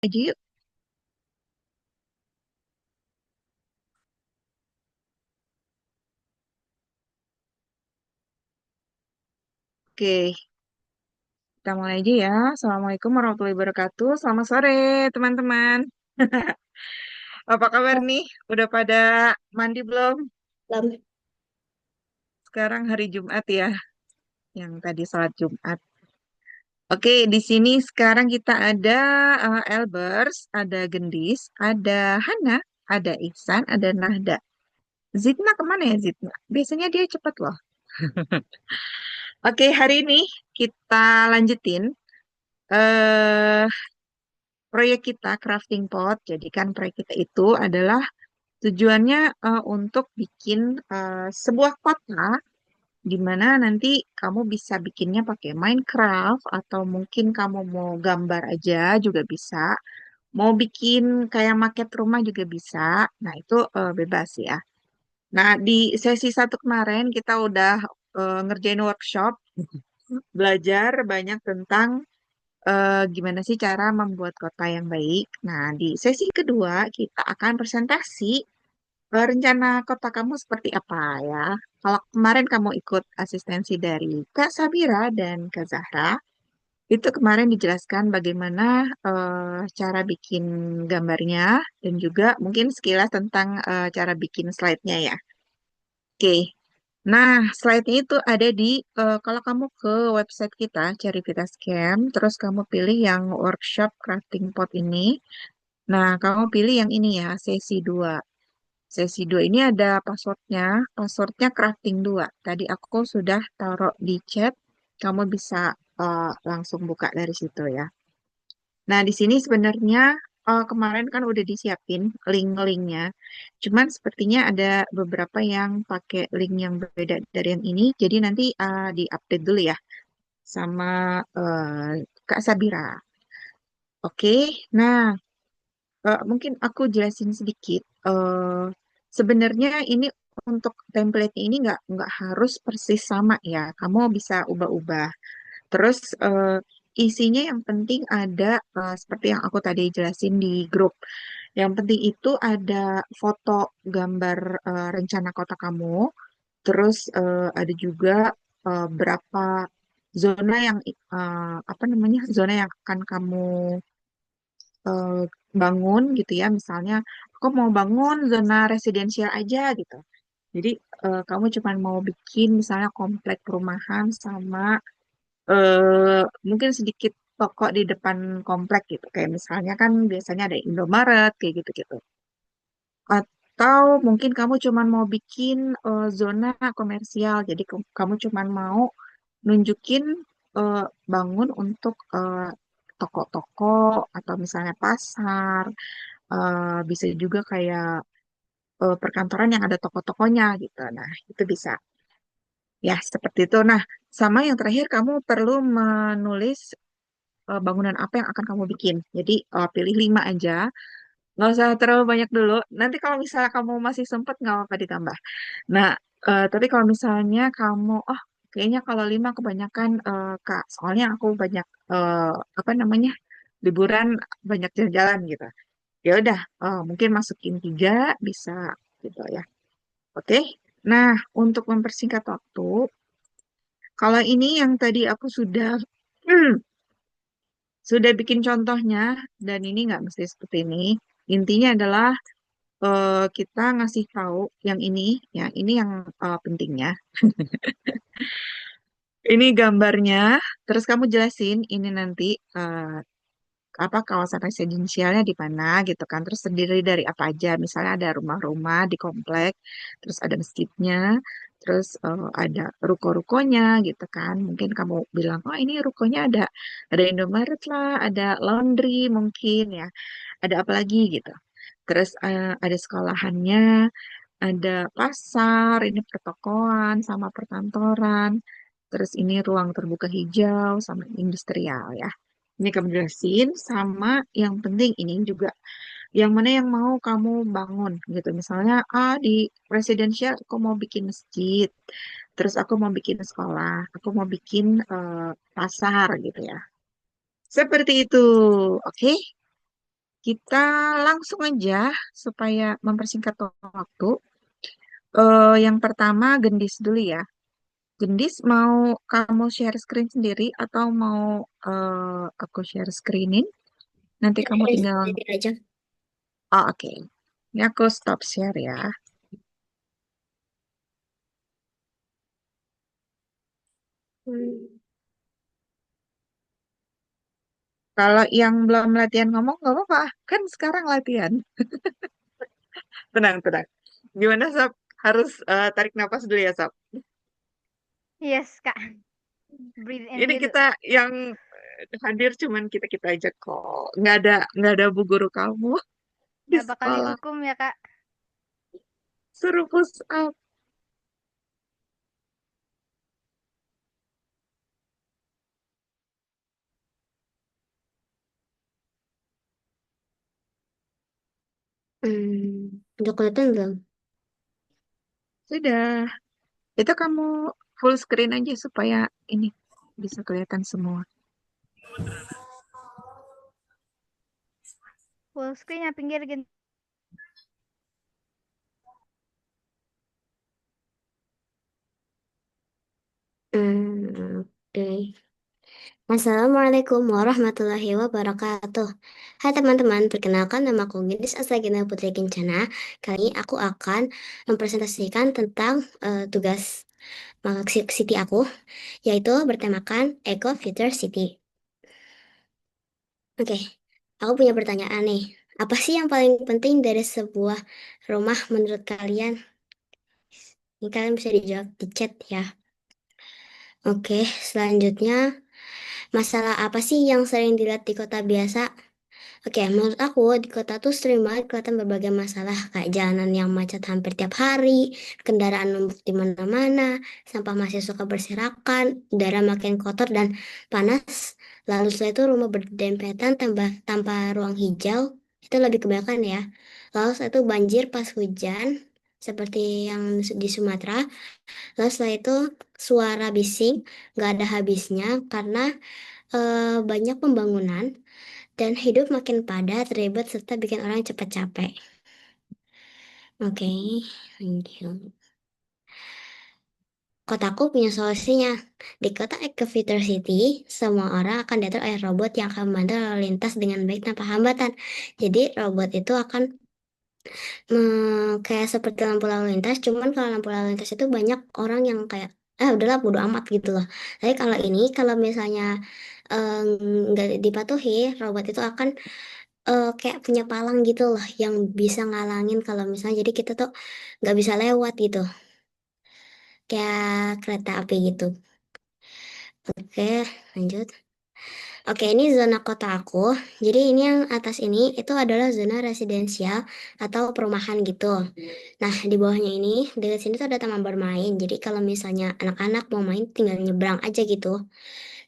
Aja yuk. Oke, kita mulai aja ya. Assalamualaikum warahmatullahi wabarakatuh. Selamat sore, teman-teman. Apa kabar nih? Udah pada mandi belum? Lam- Sekarang hari Jumat ya, yang tadi sholat Jumat. Oke, di sini sekarang kita ada Elbers, ada Gendis, ada Hana, ada Ihsan, ada Nahda. Zidna kemana ya Zidna? Biasanya dia cepet loh. Oke, hari ini kita lanjutin eh proyek kita crafting pot. Jadi kan proyek kita itu adalah tujuannya untuk bikin sebuah kota di mana nanti kamu bisa bikinnya pakai Minecraft atau mungkin kamu mau gambar aja juga bisa. Mau bikin kayak maket rumah juga bisa. Nah, itu bebas ya. Nah, di sesi satu kemarin kita udah ngerjain workshop, belajar banyak tentang gimana sih cara membuat kota yang baik. Nah, di sesi kedua kita akan presentasi rencana kota kamu seperti apa ya. Kalau kemarin kamu ikut asistensi dari Kak Sabira dan Kak Zahra, itu kemarin dijelaskan bagaimana cara bikin gambarnya dan juga mungkin sekilas tentang cara bikin slide-nya ya. Oke. Nah, slide-nya itu ada di, kalau kamu ke website kita, cari Vita Scam, terus kamu pilih yang workshop crafting pot ini. Nah, kamu pilih yang ini ya, sesi 2. Sesi 2 ini ada passwordnya, passwordnya crafting 2. Tadi aku sudah taruh di chat, kamu bisa langsung buka dari situ ya. Nah, di sini sebenarnya kemarin kan udah disiapin link-linknya. Cuman sepertinya ada beberapa yang pakai link yang berbeda dari yang ini. Jadi nanti di-update dulu ya sama Kak Sabira. Oke, nah mungkin aku jelasin sedikit. Sebenarnya ini untuk template ini nggak harus persis sama ya. Kamu bisa ubah-ubah. Terus isinya yang penting ada seperti yang aku tadi jelasin di grup. Yang penting itu ada foto gambar rencana kota kamu. Terus ada juga berapa zona yang apa namanya zona yang akan kamu eh, bangun gitu ya. Misalnya aku mau bangun zona residensial aja gitu. Jadi kamu cuma mau bikin misalnya komplek perumahan sama mungkin sedikit toko di depan komplek gitu. Kayak misalnya kan biasanya ada Indomaret kayak gitu-gitu. Atau mungkin kamu cuma mau bikin zona komersial. Jadi kamu cuma mau nunjukin eh, bangun untuk toko-toko atau misalnya pasar. Bisa juga kayak perkantoran yang ada toko-tokonya gitu. Nah, itu bisa. Ya, seperti itu. Nah, sama yang terakhir kamu perlu menulis bangunan apa yang akan kamu bikin. Jadi pilih 5 aja, nggak usah terlalu banyak dulu. Nanti kalau misalnya kamu masih sempet nggak apa-apa ditambah. Nah, tapi kalau misalnya kamu, oh kayaknya kalau 5 kebanyakan Kak, soalnya aku banyak apa namanya liburan, banyak jalan-jalan gitu. Ya udah, mungkin masukin 3 bisa gitu ya. Oke. Nah, untuk mempersingkat waktu, kalau ini yang tadi aku sudah sudah bikin contohnya, dan ini nggak mesti seperti ini. Intinya adalah kita ngasih tahu yang ini yang pentingnya. Ini gambarnya, terus kamu jelasin ini nanti eh, apa kawasan residensialnya di mana gitu kan. Terus terdiri dari apa aja. Misalnya ada rumah-rumah di komplek, terus ada masjidnya, terus ada ruko-rukonya gitu kan. Mungkin kamu bilang, oh ini rukonya ada Indomaret lah, ada laundry mungkin ya. Ada apa lagi gitu. Terus ada sekolahannya, ada pasar, ini pertokoan sama perkantoran. Terus ini ruang terbuka hijau sama industrial ya. Ini kamu jelasin sama yang penting ini juga. Yang mana yang mau kamu bangun gitu. Misalnya, di residential aku mau bikin masjid. Terus aku mau bikin sekolah. Aku mau bikin pasar gitu ya. Seperti itu. Oke? Kita langsung aja supaya mempersingkat waktu. Yang pertama gendis dulu ya. Gendis mau kamu share screen sendiri atau mau aku share screening? Nanti kamu tinggal. Jadi aja. Oh, oke. Ini aku stop share ya. Hmm. Kalau yang belum latihan ngomong nggak apa-apa. Kan sekarang latihan. Tenang, tenang. Gimana, Sab? Harus tarik napas dulu ya, Sab. Yes, Kak. Breathe in Ini dulu. kita yang hadir cuman kita-kita aja kok. Nggak ada bu guru kamu di Nggak bakal sekolah. dihukum ya, Kak. Suruh push up. Udah kelihatan belum? Sudah. Itu kamu full screen aja supaya ini bisa kelihatan semua. Full screen ya pinggir gini. Oke. Assalamualaikum warahmatullahi wabarakatuh. Hai teman-teman, perkenalkan nama aku Gendis Astagina Putri Kencana. Kali ini aku akan mempresentasikan tentang tugas City aku, yaitu bertemakan Eco Future City. Oke, aku punya pertanyaan nih. Apa sih yang paling penting dari sebuah rumah menurut kalian? Ini kalian bisa dijawab di chat ya. Oke, selanjutnya, masalah apa sih yang sering dilihat di kota biasa? Oke, menurut aku di kota tuh sering banget kelihatan berbagai masalah kayak jalanan yang macet hampir tiap hari, kendaraan numpuk di mana-mana, sampah masih suka berserakan, udara makin kotor dan panas. Lalu setelah itu rumah berdempetan tanpa ruang hijau, itu lebih kebanyakan ya. Lalu setelah itu banjir pas hujan, seperti yang di Sumatera. Lalu setelah itu suara bising nggak ada habisnya karena banyak pembangunan dan hidup makin padat, ribet, serta bikin orang cepat capek. Oke, lanjut. Kotaku punya solusinya. Di kota Ecofuture City, semua orang akan diatur oleh robot yang akan membantu lalu lintas dengan baik tanpa hambatan. Jadi robot itu akan kayak seperti lampu lalu lintas, cuman kalau lampu lalu lintas itu banyak orang yang kayak, udahlah bodo amat gitu loh. Tapi kalau ini, kalau misalnya eh, nggak dipatuhi, robot itu akan kayak punya palang gitu loh yang bisa ngalangin kalau misalnya jadi kita tuh nggak bisa lewat gitu kayak kereta api gitu. Oke, lanjut. Oke, ini zona kota aku. Jadi ini yang atas ini itu adalah zona residensial atau perumahan gitu. Nah, di bawahnya ini dekat sini tuh ada taman bermain. Jadi kalau misalnya anak-anak mau main tinggal nyebrang aja gitu.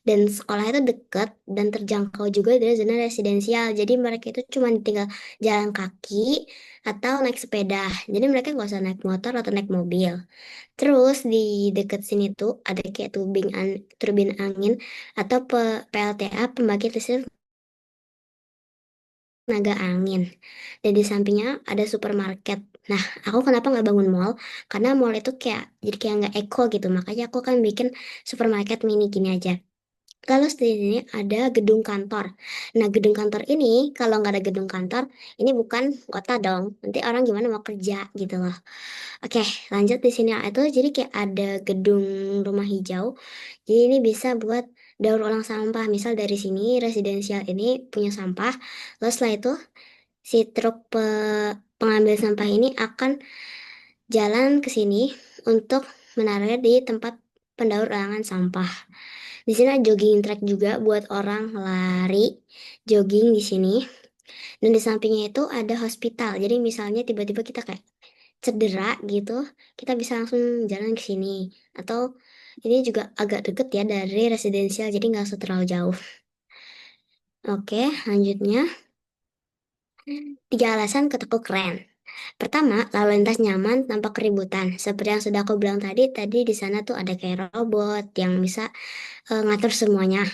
Dan sekolah itu dekat dan terjangkau juga dari zona residensial. Jadi mereka itu cuma tinggal jalan kaki atau naik sepeda. Jadi mereka nggak usah naik motor atau naik mobil. Terus di dekat sini tuh ada kayak turbin angin atau PLTA pembangkit listrik tenaga angin. Dan di sampingnya ada supermarket. Nah, aku kenapa nggak bangun mall? Karena mall itu kayak jadi kayak nggak eco gitu. Makanya aku kan bikin supermarket mini gini aja. Lalu di sini ada gedung kantor. Nah, gedung kantor ini, kalau nggak ada gedung kantor, ini bukan kota dong. Nanti orang gimana mau kerja gitu loh. Oke, lanjut di sini itu jadi kayak ada gedung rumah hijau. Jadi ini bisa buat daur ulang sampah. Misal dari sini residensial ini punya sampah. Lalu setelah itu si truk pengambil sampah ini akan jalan ke sini untuk menaruhnya di tempat pendaur ulangan sampah. Di sini ada jogging track juga buat orang lari, jogging di sini. Dan di sampingnya itu ada hospital. Jadi misalnya tiba-tiba kita kayak cedera gitu, kita bisa langsung jalan ke sini. Atau ini juga agak deket ya dari residensial, jadi nggak usah terlalu jauh. Oke, lanjutnya. 3 alasan kotaku keren. Pertama, lalu lintas nyaman tanpa keributan. Seperti yang sudah aku bilang tadi di sana tuh ada kayak robot yang bisa ngatur semuanya.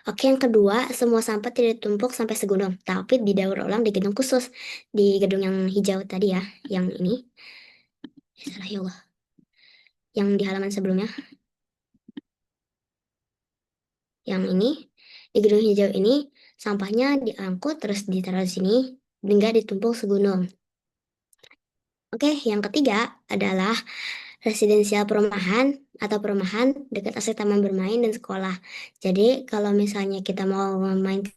Oke, yang kedua, semua sampah tidak ditumpuk sampai segunung, tapi didaur ulang di gedung khusus, di gedung yang hijau tadi ya, yang ini, salah ya Allah, yang di halaman sebelumnya, yang ini, di gedung hijau ini, sampahnya diangkut terus ditaruh di sini, hingga ditumpuk segunung. Oke, yang ketiga adalah residensial perumahan atau perumahan dekat akses taman bermain dan sekolah. Jadi kalau misalnya kita mau main ke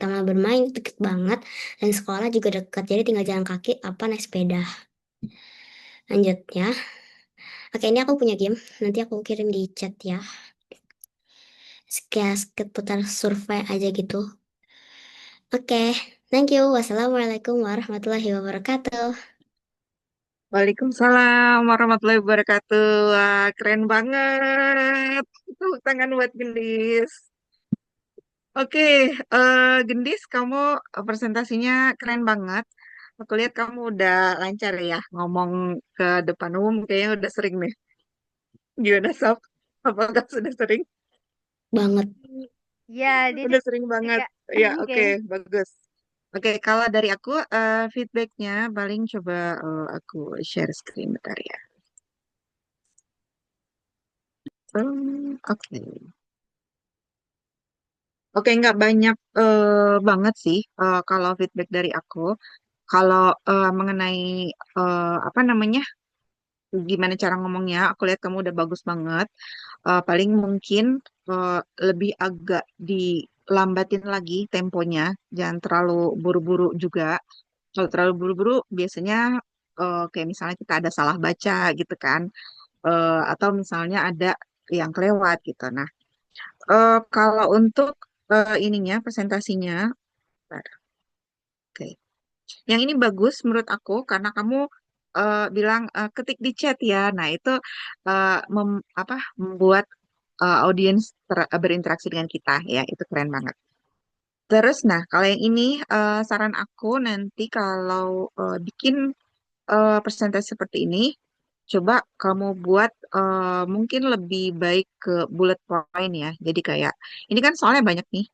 taman bermain itu deket banget dan sekolah juga dekat. Jadi tinggal jalan kaki apa naik sepeda. Lanjut ya. Oke, ini aku punya game. Nanti aku kirim di chat ya. Kayak seputar survei aja gitu. Oke, thank you. Wassalamualaikum warahmatullahi wabarakatuh. Waalaikumsalam warahmatullahi wabarakatuh. Wah, keren banget. Tepuk tangan buat Gendis. Oke, Gendis, kamu presentasinya keren banget. Aku lihat kamu udah lancar ya ngomong ke depan umum, kayaknya udah sering nih. Gimana, Sob? Apakah sudah sering? Banget. Ya, dia Udah sering banget. juga Ya, oke, kayaknya. bagus. Oke, kalau dari aku feedbacknya paling coba aku share screen bentar ya. Oke. Oke, nggak banyak banget sih kalau feedback dari aku. Kalau mengenai apa namanya, gimana cara ngomongnya, aku lihat kamu udah bagus banget. Paling mungkin eh, lebih agak dilambatin lagi temponya, jangan terlalu buru-buru juga. Kalau terlalu buru-buru, biasanya kayak misalnya kita ada salah baca gitu kan, atau misalnya ada yang kelewat gitu. Nah, kalau untuk ininya presentasinya, bentar, oke. Yang ini bagus menurut aku karena kamu bilang ketik di chat ya. Nah, itu apa membuat audiens berinteraksi dengan kita ya. Itu keren banget. Terus, nah, kalau yang ini saran aku nanti kalau bikin presentasi seperti ini, coba kamu buat mungkin lebih baik ke bullet point ya. Jadi kayak ini kan soalnya banyak nih,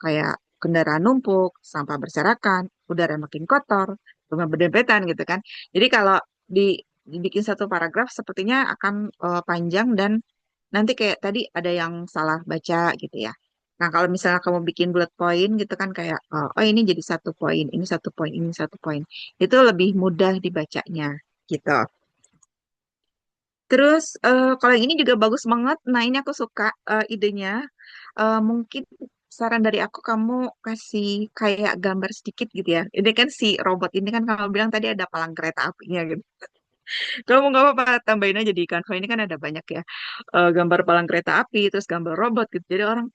kayak kendaraan numpuk, sampah berserakan, udara makin kotor, rumah berdempetan gitu kan. Jadi kalau dibikin satu paragraf sepertinya akan panjang dan nanti kayak tadi ada yang salah baca gitu ya. Nah, kalau misalnya kamu bikin bullet point gitu kan kayak oh ini jadi satu poin, ini satu poin, ini satu poin. Itu lebih mudah dibacanya gitu. Terus kalau yang ini juga bagus banget. Nah, ini aku suka idenya. Mungkin saran dari aku kamu kasih kayak gambar sedikit gitu ya. Ini kan si robot ini kan kamu bilang tadi ada palang kereta apinya gitu. Kamu nggak apa-apa tambahin aja di Canva ini kan ada banyak ya gambar palang kereta api, terus gambar robot gitu. Jadi orang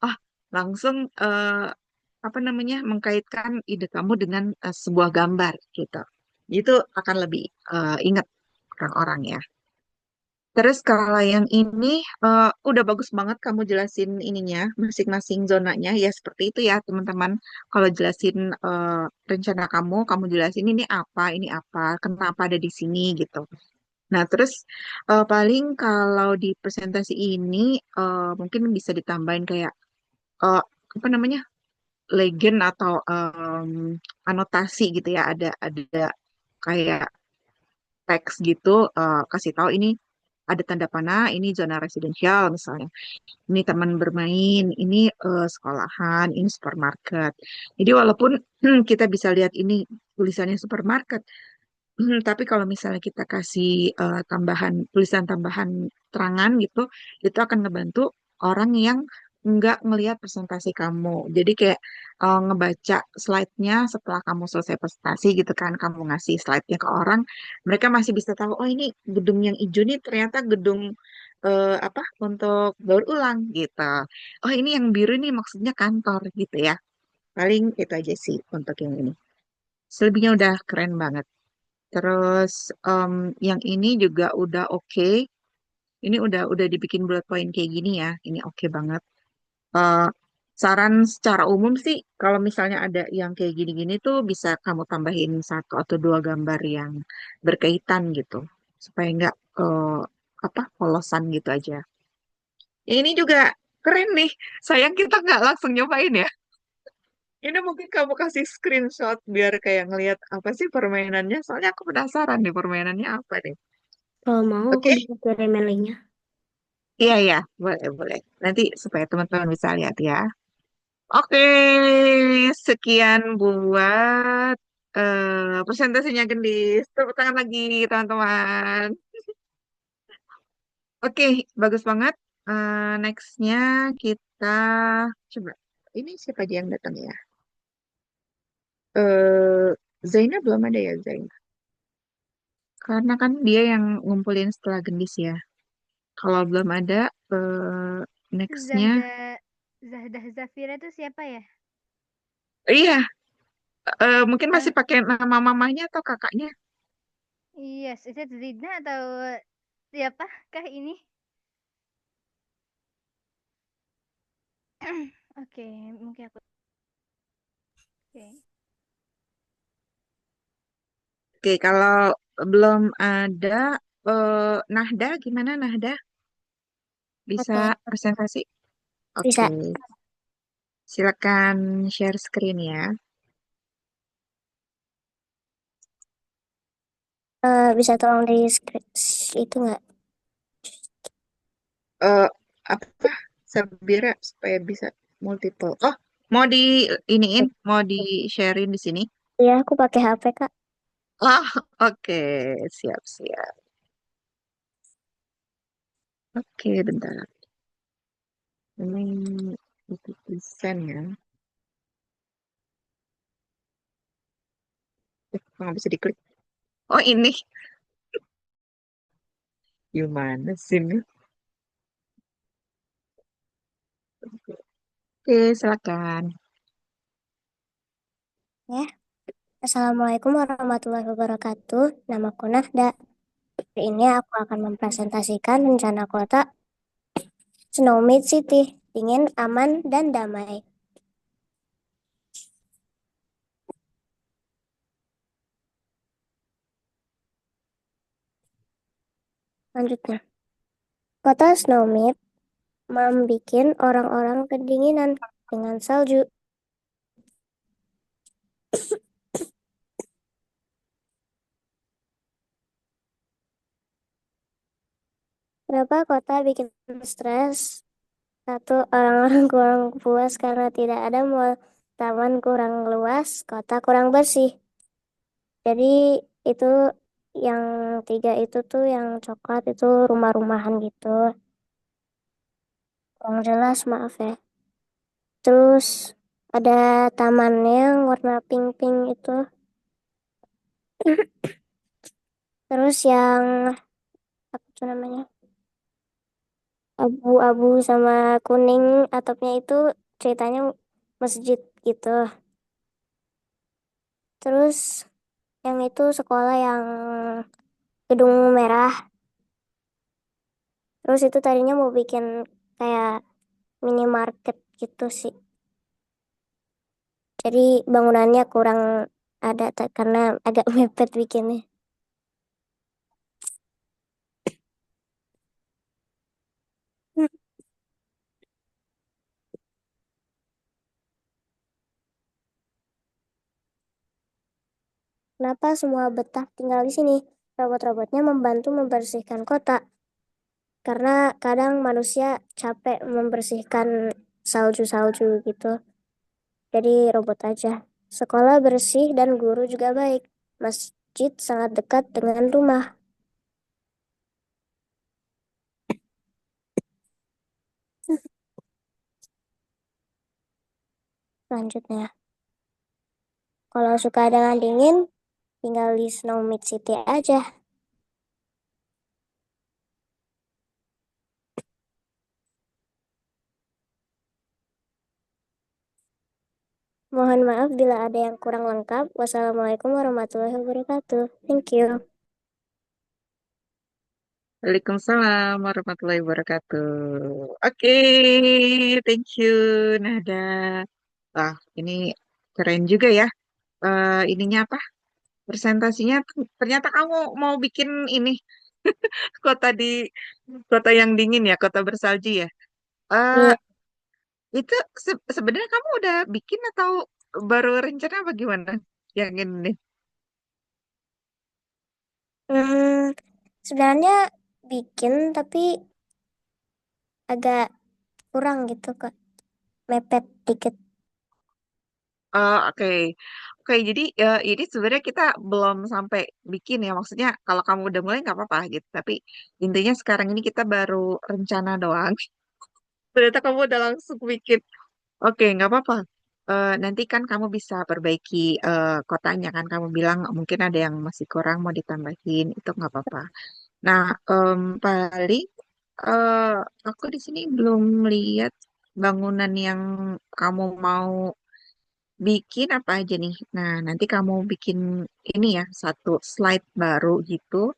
langsung apa namanya mengkaitkan ide kamu dengan sebuah gambar gitu. Itu akan lebih ingat orang-orang ya. Terus kalau yang ini udah bagus banget kamu jelasin ininya, masing-masing zonanya ya seperti itu ya teman-teman. Kalau jelasin rencana kamu, kamu jelasin ini apa, kenapa ada di sini gitu. Nah terus paling kalau di presentasi ini mungkin bisa ditambahin kayak eh, apa namanya legend atau anotasi gitu ya. Ada kayak teks gitu kasih tahu ini ada tanda panah, ini zona residensial misalnya. Ini taman bermain, ini sekolahan, ini supermarket. Jadi walaupun kita bisa lihat ini tulisannya supermarket, tapi kalau misalnya kita kasih tulisan tambahan terangan gitu, itu akan ngebantu orang yang nggak ngelihat presentasi kamu. Jadi kayak ngebaca slide-nya setelah kamu selesai presentasi gitu kan, kamu ngasih slide-nya ke orang, mereka masih bisa tahu, oh ini gedung yang hijau ini ternyata gedung apa untuk daur ulang gitu. Oh ini yang biru ini maksudnya kantor gitu ya. Paling itu aja sih untuk yang ini. Selebihnya udah keren banget. Terus yang ini juga udah oke. Ini udah dibikin bullet point kayak gini ya. Ini oke banget. Eh, Saran secara umum sih, kalau misalnya ada yang kayak gini-gini tuh bisa kamu tambahin satu atau dua gambar yang berkaitan gitu, supaya nggak apa polosan gitu aja. Yang ini juga keren nih. Sayang kita nggak langsung nyobain ya. Ini mungkin kamu kasih screenshot biar kayak ngelihat apa sih permainannya. Soalnya aku penasaran nih permainannya apa nih. Kalau mau aku Oke? bisa kirim linknya. Iya, iya. Boleh, boleh. Nanti supaya teman-teman bisa lihat ya. Oke, sekian buat presentasinya Gendis. Tepuk tangan lagi, teman-teman. Oke, bagus banget. Nextnya kita coba. Ini siapa aja yang datang ya? eh Zaina belum ada ya, Zaina. Karena kan dia yang ngumpulin setelah Gendis ya. Kalau belum ada, nextnya, Zahda Zahdah Zafira itu siapa ya? iya, mungkin masih Yang pakai nama mamanya atau kakaknya. yes, itu Zidna atau siapakah ini? Oke, mungkin aku. Oke. Oke, kalau belum ada, Nahda, gimana Nahda? Bisa Oke, presentasi? Oke, bisa. silakan share screen ya. Bisa tolong di itu nggak? Eh, apa? Sabira supaya bisa multiple. Oh, mau di iniin, mau di sharein di sini. Iya, aku pakai HP, Kak. Oh, oke, siap, siap. Oke, bentar. Ini itu desain ya. Nggak bisa diklik. Oh, ini. Gimana sih ini? Oke, silakan. Ya. Assalamualaikum warahmatullahi wabarakatuh. Namaku Nahda. Hari ini aku akan mempresentasikan rencana kota Snowmead City. Dingin, aman, dan damai. Lanjutnya. Kota Snowmead membuat orang-orang kedinginan dengan salju. Kenapa kota bikin stres? Satu, orang-orang kurang puas karena tidak ada mall, taman kurang luas, kota kurang bersih. Jadi itu yang tiga itu tuh yang coklat itu rumah-rumahan gitu. Kurang jelas, maaf ya. Terus ada tamannya yang warna pink-pink itu. Terus yang apa tuh namanya? Abu-abu sama kuning atapnya itu ceritanya masjid gitu. Terus yang itu sekolah yang gedung merah. Terus itu tadinya mau bikin kayak minimarket gitu sih. Jadi bangunannya kurang ada karena agak mepet bikinnya. Hmm, Kenapa semua betah tinggal di sini? Robot-robotnya membantu membersihkan kota. Karena kadang manusia capek membersihkan salju-salju gitu. Jadi robot aja. Sekolah bersih dan guru juga baik. Masjid sangat dekat dengan rumah. Selanjutnya, kalau suka dengan dingin, tinggal di Snowmid City aja. Mohon maaf bila ada yang kurang lengkap. Wassalamualaikum warahmatullahi wabarakatuh. Thank you. Waalaikumsalam warahmatullahi wabarakatuh. Oke, thank you, Nahda. Wah, ini keren juga ya. Ininya apa? Presentasinya ternyata kamu mau bikin ini kota di kota yang dingin ya, kota bersalju ya. Eh, Iya, Itu sebenarnya kamu udah bikin atau baru rencana apa gimana? Yang ini nih. Hmm, sebenarnya bikin tapi agak kurang gitu Kak. Mepet dikit. Oh, oke. Oke, jadi ini sebenarnya kita belum sampai bikin ya. Maksudnya kalau kamu udah mulai nggak apa-apa gitu. Tapi intinya sekarang ini kita baru rencana doang. Ternyata kamu udah langsung bikin. Oke, nggak apa-apa. Nanti kan kamu bisa perbaiki kotanya kan. Kamu bilang mungkin ada yang masih kurang mau ditambahin. Itu nggak apa-apa. Nah, paling eh, aku di sini belum lihat bangunan yang kamu mau bikin apa aja nih. Nah, nanti kamu bikin ini ya, satu slide baru gitu,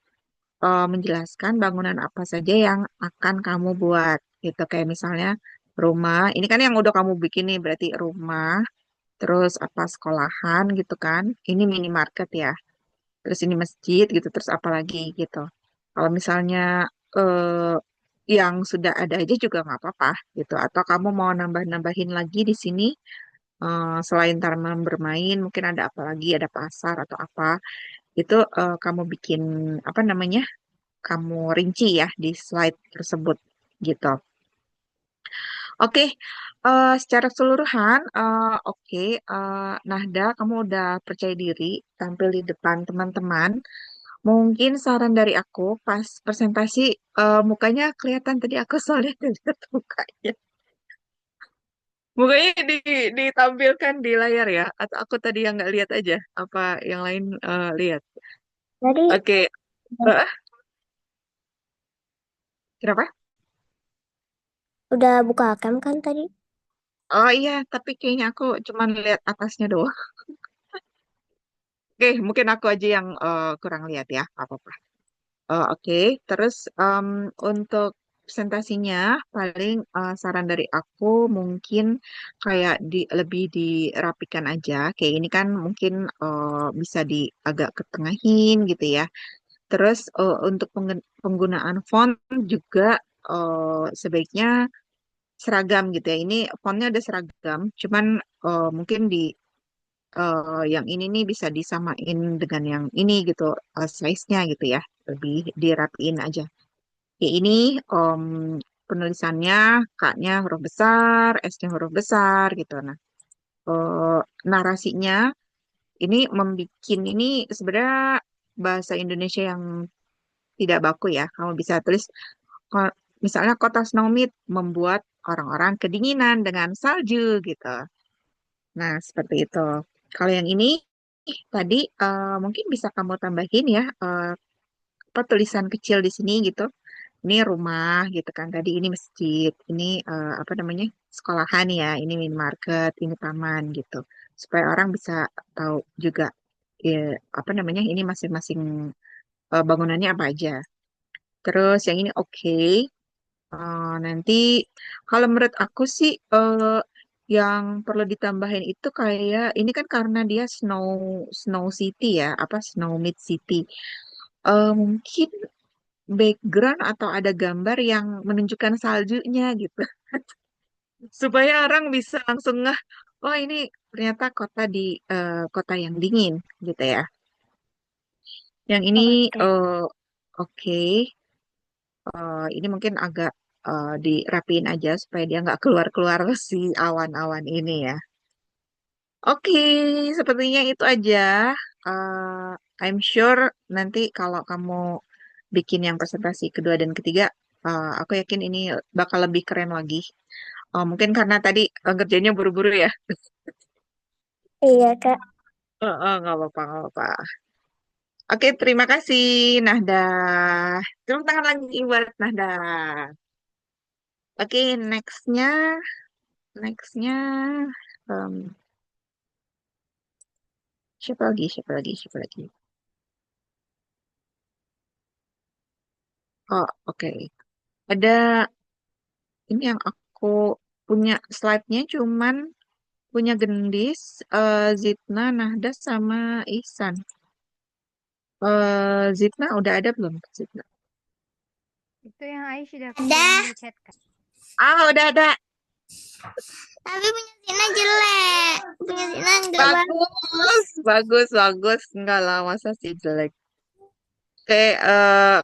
menjelaskan bangunan apa saja yang akan kamu buat gitu. Kayak misalnya rumah, ini kan yang udah kamu bikin nih, berarti rumah, terus apa sekolahan gitu kan. Ini minimarket ya. Terus ini masjid gitu, terus apa lagi gitu. Kalau misalnya eh, yang sudah ada aja juga nggak apa-apa gitu. Atau kamu mau nambah-nambahin lagi di sini selain taman bermain, mungkin ada apa lagi, ada pasar atau apa. Itu kamu bikin apa namanya? Kamu rinci ya di slide tersebut gitu. Oke, secara keseluruhan, oke, Nahda, kamu udah percaya diri tampil di depan teman-teman. Mungkin saran dari aku pas presentasi mukanya kelihatan tadi aku soalnya lihat mukanya. Mukanya ditampilkan di layar ya, atau aku tadi yang nggak lihat aja, apa yang lain lihat? Jadi Oke, udah, kenapa? udah buka cam kan tadi? Oh iya, tapi kayaknya aku cuman lihat atasnya doang. Oke, mungkin aku aja yang kurang lihat ya, nggak apa-apa. Oke, terus untuk presentasinya paling saran dari aku mungkin kayak lebih dirapikan aja. Kayak ini kan mungkin bisa di agak ketengahin gitu ya. Terus untuk penggunaan font juga sebaiknya seragam gitu ya. Ini fontnya ada seragam, cuman mungkin di yang ini nih bisa disamain dengan yang ini gitu, size-nya gitu ya. Lebih dirapiin aja. Ya ini em, penulisannya K-nya huruf besar, S-nya huruf besar gitu. Nah, eh, narasinya ini membikin ini sebenarnya bahasa Indonesia yang tidak baku ya. Kamu bisa tulis misalnya kota Snowmit membuat orang-orang kedinginan dengan salju gitu. Nah, seperti itu. Kalau yang ini tadi mungkin bisa kamu tambahin ya apa tulisan kecil di sini gitu. Ini rumah gitu kan. Tadi ini masjid, ini apa namanya? Sekolahan ya, ini minimarket, ini taman gitu. Supaya orang bisa tahu juga ya, apa namanya? Ini masing-masing bangunannya apa aja. Terus yang ini oke. Nanti kalau menurut aku sih yang perlu ditambahin itu kayak ini kan karena dia snow snow city ya, apa snow mid city. Mungkin background atau ada gambar yang menunjukkan saljunya gitu, supaya orang bisa langsung ngeh, oh ini ternyata kota di kota yang dingin gitu ya. Yang ini Oke. oke. Ini mungkin agak dirapiin aja supaya dia nggak keluar-keluar si awan-awan ini ya. Oke, sepertinya itu aja. I'm sure nanti kalau kamu bikin yang presentasi kedua dan ketiga, aku yakin ini bakal lebih keren lagi. Mungkin karena tadi kerjanya buru-buru ya. Iya Kak. Nggak apa-apa, nggak apa-apa. Oke, terima kasih, Nahda. Tepuk tangan lagi buat Nahda. Oke, nextnya, em, siapa lagi, siapa lagi, siapa lagi. Oh, oke. Ada ini yang aku punya slide-nya cuman punya Gendis, Zitna, Nahda, sama Ihsan. Zitna udah ada belum, Zitna? Itu yang Aish sudah kirim Udah. di chat, Kak. Ah, udah ada. Tapi punya Zina jelek. Punya Zina enggak bagus. Bagus, bagus, bagus. Enggak lah, masa sih jelek. Oke,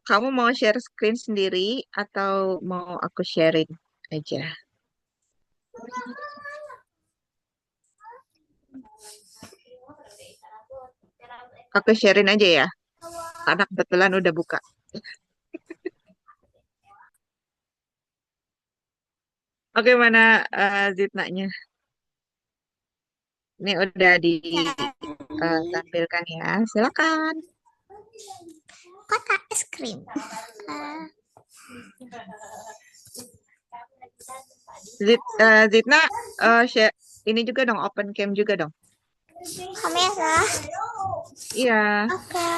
kamu mau share screen sendiri atau mau aku sharing aja? Aku sharein aja ya, karena kebetulan udah buka. Oke, mana Zitnanya? Ini udah Jadi, ditampilkan ya, silakan. kotak es krim. Zitna, share ini juga dong, open cam juga dong. Kamera. Iya. Oke.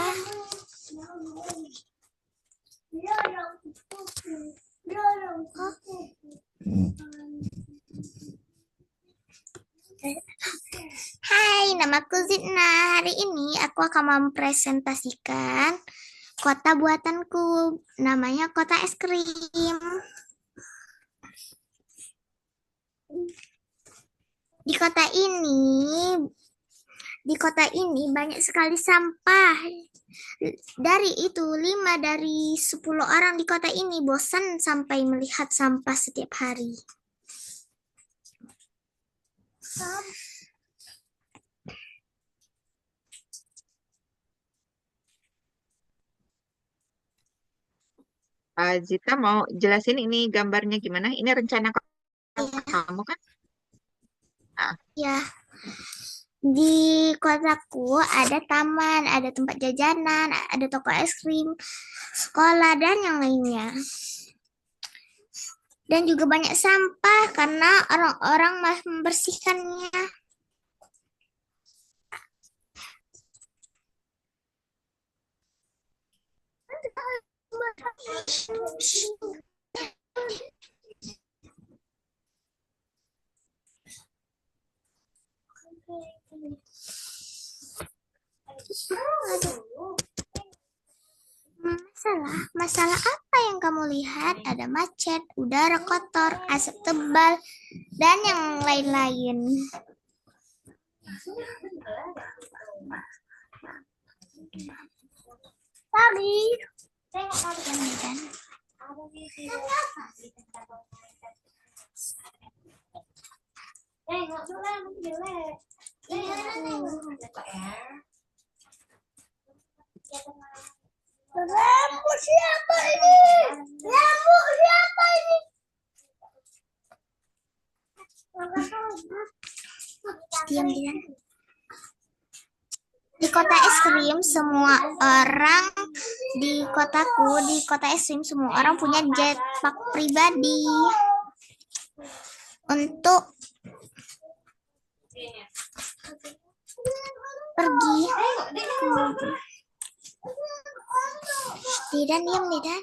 Hai, namaku Zidna. Hari ini aku akan mempresentasikan kota buatanku. Namanya kota es krim. Di kota ini, di kota ini banyak sekali sampah. Dari itu, 5 dari 10 orang di kota ini bosan sampai melihat sampah setiap hari. Zita mau jelasin ini gambarnya gimana? Ini rencana Iya, kamu kan? Ah, ya. Di kotaku ada taman, ada tempat jajanan, ada toko es krim, sekolah, dan yang lainnya. Dan juga banyak sampah karena orang-orang malas membersihkannya. Masalah apa yang kamu lihat? Ada macet, udara kotor, asap tebal, dan yang lain-lain. Tadi, lampu siapa ini? Lampu siapa ini? Diam, diam. Di kota es krim semua orang di kotaku di kota es krim semua orang punya jetpack pribadi untuk pergi. Tidak, diam, tidak.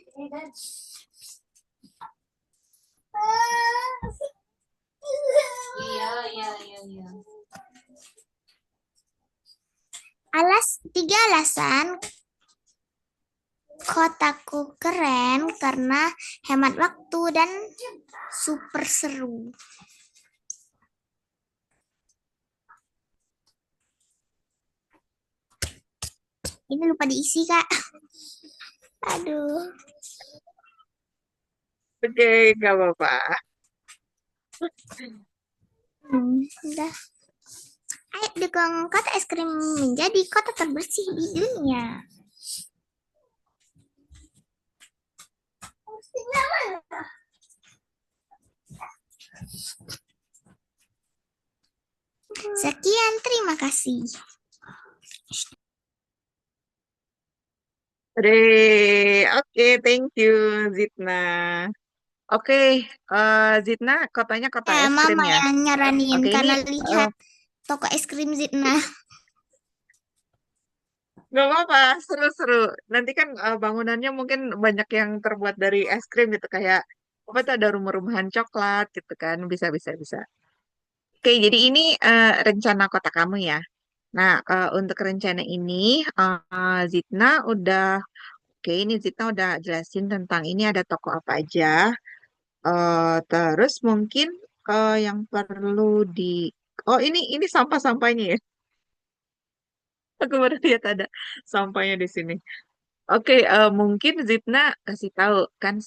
Tiga alasan kotaku keren karena hemat waktu dan super seru. Ini lupa diisi, Kak. Aduh. oke, nggak apa-apa. Udah. Ayo dukung kota es krim menjadi kota terbersih di dunia. Sekian, terima kasih. Oke, thank you, Zitna. Oke, Zitna, kotanya kota es krim Mama ya. yang nyaranin Oke, karena ini lihat toko es krim Zidna. nggak apa-apa, seru-seru. Nanti kan bangunannya mungkin banyak yang terbuat dari es krim gitu, kayak apa tuh ada rumah-rumahan coklat gitu kan, bisa. Oke, jadi ini rencana kota kamu ya. Nah, untuk rencana ini, Zitna udah, oke, ini Zitna udah jelasin tentang ini ada toko apa aja. Terus mungkin yang perlu di Oh, ini sampah-sampahnya ya. Aku baru lihat ada sampahnya di sini. Oke, mungkin Zidna kasih tahu kan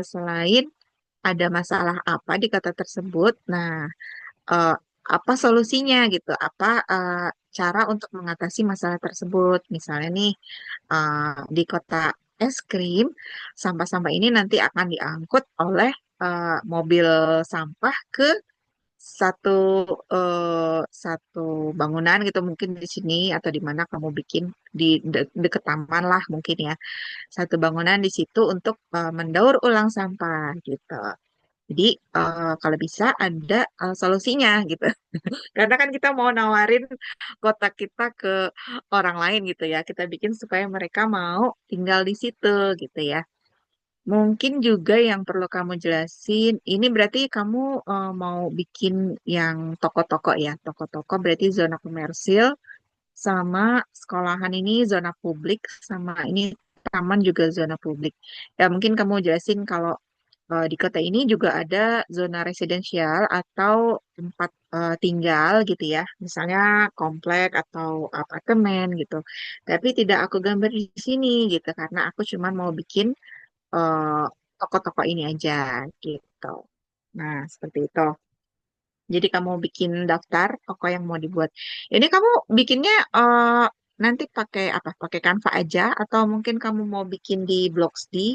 selain ada masalah apa di kota tersebut. Nah, eh, apa solusinya gitu? Apa cara untuk mengatasi masalah tersebut? Misalnya nih, di kota es krim, sampah-sampah ini nanti akan diangkut oleh mobil sampah ke satu satu bangunan gitu mungkin di sini atau di mana kamu bikin di deket taman lah mungkin ya satu bangunan di situ untuk mendaur ulang sampah gitu. Jadi kalau bisa ada solusinya gitu. Karena kan kita mau nawarin kota kita ke orang lain gitu ya. Kita bikin supaya mereka mau tinggal di situ gitu ya. Mungkin juga yang perlu kamu jelasin, ini berarti kamu mau bikin yang toko-toko ya. Toko-toko berarti zona komersil sama sekolahan ini zona publik sama ini taman juga zona publik. Ya mungkin kamu jelasin kalau di kota ini juga ada zona residensial atau tempat tinggal gitu ya, misalnya komplek atau apartemen gitu. Tapi tidak aku gambar di sini gitu karena aku cuma mau bikin eh, toko-toko ini aja gitu. Nah, seperti itu. Jadi kamu bikin daftar toko yang mau dibuat. Ini kamu bikinnya nanti pakai apa? Pakai Canva aja atau mungkin kamu mau bikin di Blogsdi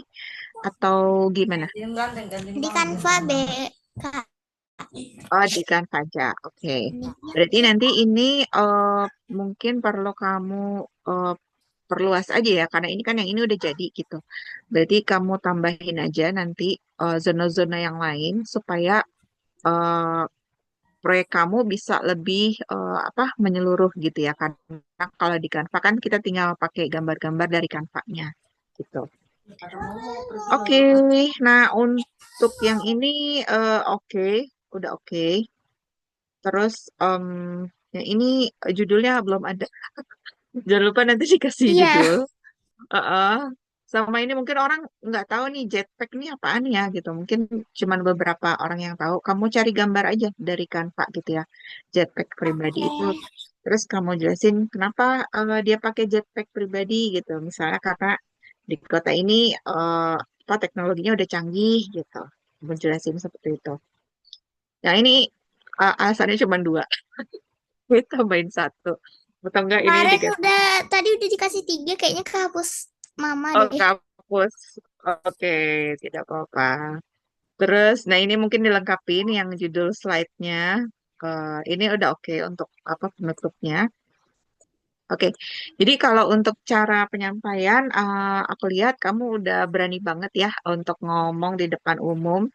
atau gimana? Di Canva Kak. Oh, di Canva aja. Oke. Berarti nanti ini mungkin perlu kamu eh, perluas aja ya, karena ini kan yang ini udah jadi gitu. Berarti kamu tambahin aja nanti zona-zona yang lain supaya eh, proyek kamu bisa lebih apa menyeluruh gitu ya. Karena kalau di Canva kan kita tinggal pakai gambar-gambar dari Canva-nya gitu. Oke, nah untuk yang ini oke, udah oke. Terus yang ini judulnya belum ada. Jangan lupa nanti dikasih Iya. judul. Heeh. Sama ini mungkin orang nggak tahu nih jetpack ini apaan ya gitu. Mungkin cuman beberapa orang yang tahu. Kamu cari gambar aja dari Canva gitu ya. Jetpack pribadi itu. Terus kamu jelasin kenapa dia pakai jetpack pribadi gitu. Misalnya karena di kota ini apa teknologinya udah canggih gitu. Kamu jelasin seperti itu. Nah ini alasannya cuma dua. Gue tambahin satu. Atau enggak ini Kemarin dikasih. tadi udah dikasih 3, kayaknya kehapus mama Oh, deh. kapus. Oke, tidak apa-apa. Terus, nah ini mungkin dilengkapin yang judul slide-nya. Ini udah oke untuk apa penutupnya. Oke, jadi kalau untuk cara penyampaian, aku lihat kamu udah berani banget ya untuk ngomong di depan umum.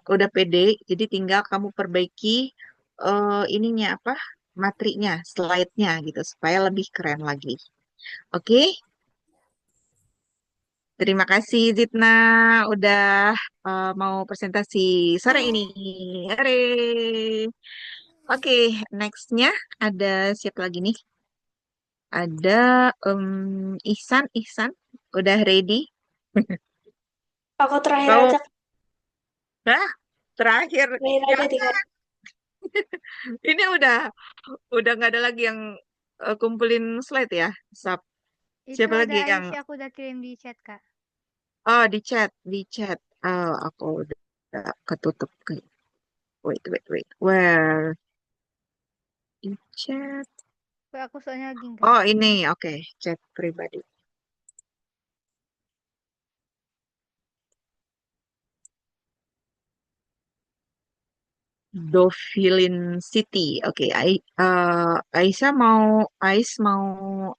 Udah pede, jadi tinggal kamu perbaiki ininya apa materinya, slide-nya gitu supaya lebih keren lagi. Oke, terima kasih Zitna udah mau presentasi sore ini. Hore. Oke, nextnya ada siapa lagi nih? Ada Ihsan, Ihsan, udah ready? Aku terakhir Kamu, aja, nah, terakhir. terakhir aja Jangan, tinggal. ini udah nggak ada lagi yang kumpulin slide ya. Sap. Itu Siapa lagi ada yang, Aisyah, aku udah kirim di chat, Kak. oh di chat, di chat. Oh, aku udah ketutup. Wait, wait, wait. Where? Di chat. Aku soalnya lagi nggak Oh, ada. ini, oke, chat pribadi. Dofilin City. Oke, Aisyah Ais mau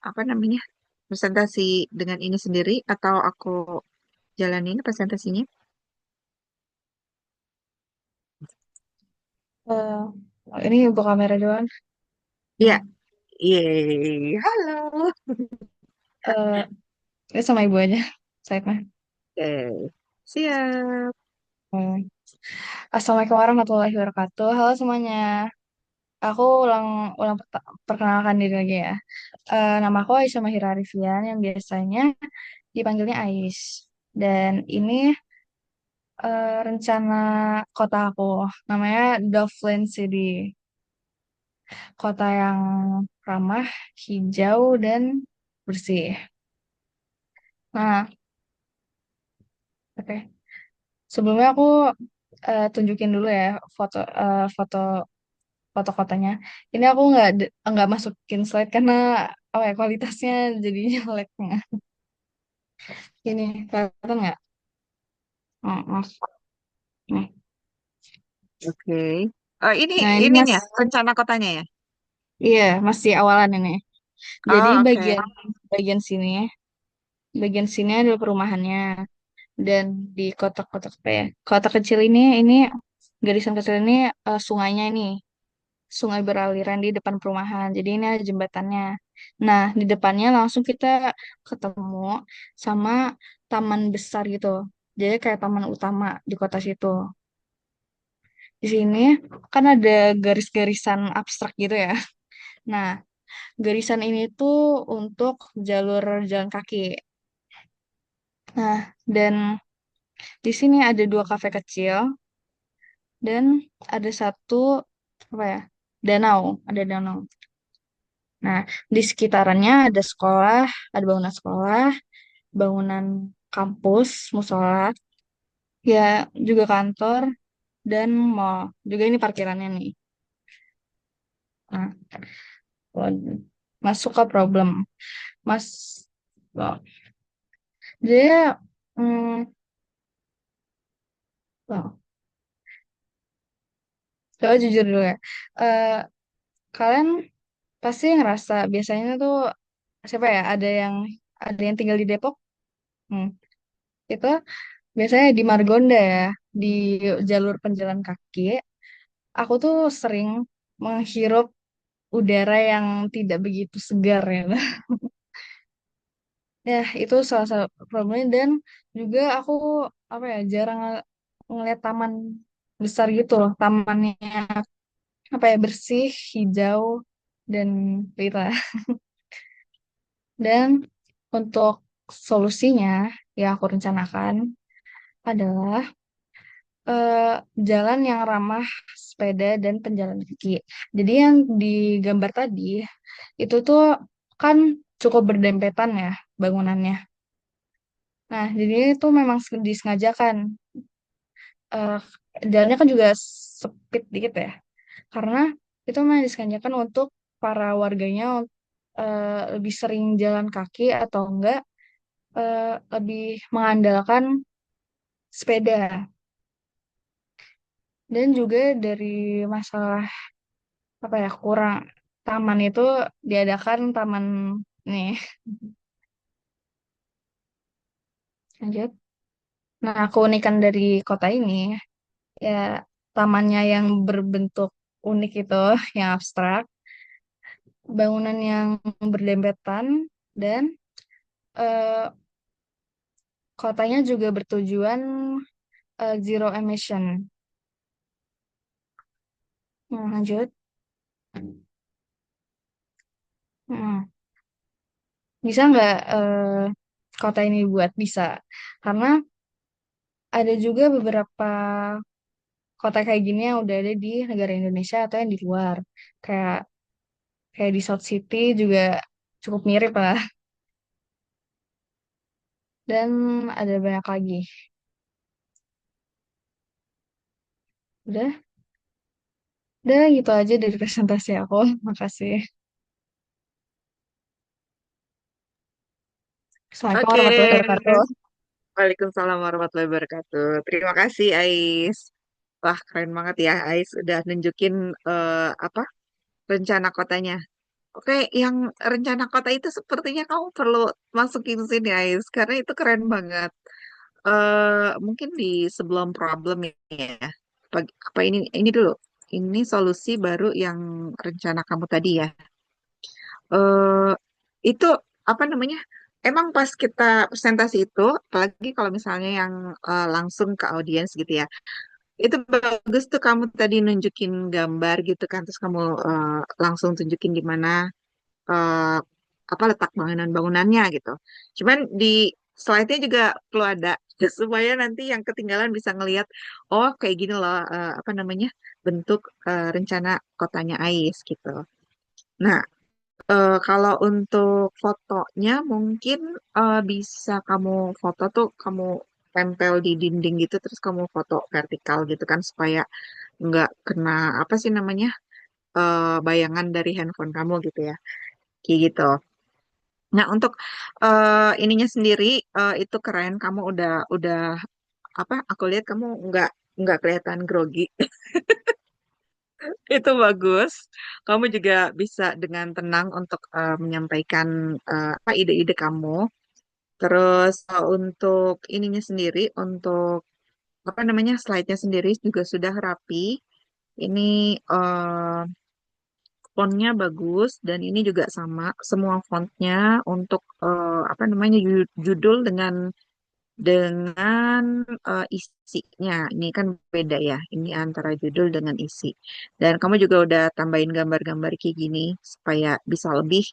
apa namanya? Presentasi dengan ini sendiri atau aku jalanin presentasinya? Eh, ini buka kamera doang. Iya. Hmm. Yeay, halo. Eh, ini sama ibu aja. Saya mah. Oke, siap. Hmm. Assalamualaikum warahmatullahi wabarakatuh. Halo semuanya. Aku ulang ulang perkenalkan diri lagi ya. Nama aku Aisyah Mahira Arifian yang biasanya dipanggilnya Ais. Dan ini rencana kota aku. Namanya Doveland City. Kota yang ramah, hijau, dan bersih. Nah, oke. Sebelumnya aku tunjukin dulu ya foto foto foto kotanya. Ini aku nggak masukin slide karena apa ya kualitasnya jadi jeleknya. Ini kelihatan nggak? Maaf. Nih. Oke. Oh, ini Nah ini ininya rencana kotanya ya. iya masih awalan ini. Jadi Oh, oke. bagian bagian sini, bagian sini adalah perumahannya. Dan di kotak-kotak apa ya? Kotak kecil ini garisan kecil ini sungainya ini. Sungai beraliran di depan perumahan. Jadi ini ada jembatannya. Nah, di depannya langsung kita ketemu sama taman besar gitu. Jadi kayak taman utama di kota situ. Di sini kan ada garis-garisan abstrak gitu ya. Nah, garisan ini tuh untuk jalur jalan kaki. Nah, dan di sini ada dua kafe kecil dan ada satu apa ya? Danau, ada danau. Nah, di sekitarannya ada sekolah, ada bangunan sekolah, bangunan kampus, musola, ya juga kantor dan mall. Juga ini parkirannya nih. Nah, masuk ke problem. Mas, oh, dia, hmm, oh, coba jujur dulu ya. Eh, Kalian pasti ngerasa biasanya tuh siapa ya? Ada yang tinggal di Depok. Hmm, itu biasanya di Margonda ya, di jalur penjalan kaki. Aku tuh sering menghirup udara yang tidak begitu segar ya. Ya, itu salah satu problemnya dan juga aku apa ya jarang ngeliat taman besar gitu loh. Tamannya apa ya bersih, hijau dan gitu lah. Dan untuk solusinya yang aku rencanakan adalah eh, jalan yang ramah sepeda dan penjalan kaki. Jadi yang di gambar tadi itu tuh kan cukup berdempetan ya bangunannya. Nah, jadi itu memang disengajakan. Eh, Jalannya kan juga sempit dikit ya. Karena itu memang disengajakan untuk para warganya lebih sering jalan kaki atau enggak lebih mengandalkan sepeda. Dan juga dari masalah apa ya kurang taman itu diadakan taman nih lanjut. Nah, keunikan dari kota ini ya tamannya yang berbentuk unik itu yang abstrak, bangunan yang berdempetan dan eh, kotanya juga bertujuan zero emission. Lanjut. Hmm. Bisa nggak kota ini buat bisa karena ada juga beberapa kota kayak gini yang udah ada di negara Indonesia atau yang di luar. Kayak kayak di South City juga cukup mirip lah. Dan ada banyak lagi. Udah, udah gitu aja dari presentasi aku. Makasih. Assalamualaikum Oke. warahmatullahi wabarakatuh. Waalaikumsalam warahmatullahi wabarakatuh. Terima kasih, Ais. Wah, keren banget ya, Ais udah nunjukin apa rencana kotanya. Oke, yang rencana kota itu sepertinya kamu perlu masukin sini, Ais, karena itu keren banget. Mungkin di sebelum problem ya. Apa ini dulu? Ini solusi baru yang rencana kamu tadi ya. eh itu apa namanya? Emang pas kita presentasi itu, apalagi kalau misalnya yang langsung ke audiens gitu ya, itu bagus tuh kamu tadi nunjukin gambar gitu kan, terus kamu langsung tunjukin di mana eh, apa letak bangunan-bangunannya gitu. Cuman di slide-nya juga perlu ada supaya nanti yang ketinggalan bisa ngelihat, oh kayak gini loh, apa namanya, bentuk rencana kotanya Ais gitu. Nah, kalau untuk fotonya mungkin bisa kamu foto tuh kamu tempel di dinding gitu terus kamu foto vertikal gitu kan supaya nggak kena apa sih namanya, bayangan dari handphone kamu gitu ya, kayak gitu. Nah untuk ininya sendiri itu keren, kamu udah apa? Aku lihat kamu nggak kelihatan grogi. Itu bagus. Kamu juga bisa dengan tenang untuk menyampaikan apa ide-ide kamu. Terus untuk ininya sendiri, untuk apa namanya slide-nya sendiri juga sudah rapi. Ini fontnya bagus dan ini juga sama semua fontnya untuk apa namanya judul dengan isinya. Ini kan beda ya. Ini antara judul dengan isi. Dan kamu juga udah tambahin gambar-gambar kayak gini supaya bisa lebih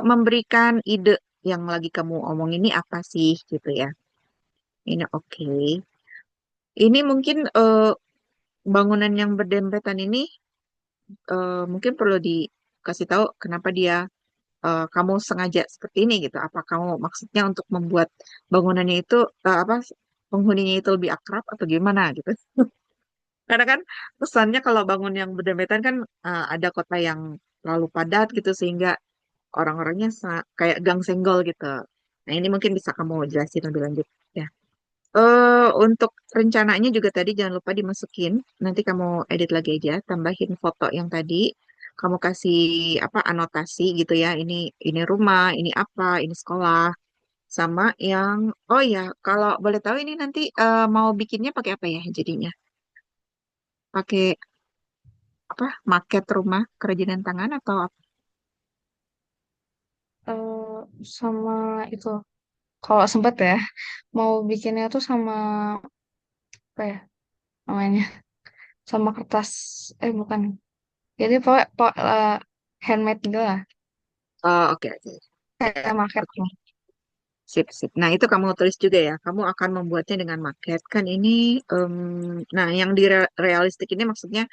memberikan ide yang lagi kamu omong ini apa sih gitu ya. Ini oke. Ini mungkin bangunan yang berdempetan ini mungkin perlu dikasih tahu kenapa dia kamu sengaja seperti ini gitu. Apa kamu maksudnya untuk membuat bangunannya itu apa penghuninya itu lebih akrab atau gimana gitu? Karena kan pesannya kalau bangun yang berdempetan kan ada kota yang terlalu padat gitu sehingga orang-orangnya kayak gang senggol gitu. Nah ini mungkin bisa kamu jelasin lebih lanjut ya. Untuk rencananya juga tadi jangan lupa dimasukin. Nanti kamu edit lagi aja, tambahin foto yang tadi. Kamu kasih apa anotasi gitu ya. Ini rumah, ini apa, ini sekolah. Sama yang oh ya, kalau boleh tahu ini nanti mau bikinnya pakai apa ya jadinya? Pakai apa? Maket rumah kerajinan tangan atau apa? Eh, sama itu, kalau sempet ya, mau bikinnya tuh sama apa ya namanya? Sama kertas, bukan. Jadi handmade gitu lah, Oh, oke oke. kayak market. Oke. Sip, sip. Nah, itu kamu tulis juga ya. Kamu akan membuatnya dengan maket. Kan ini, nah yang di realistik ini maksudnya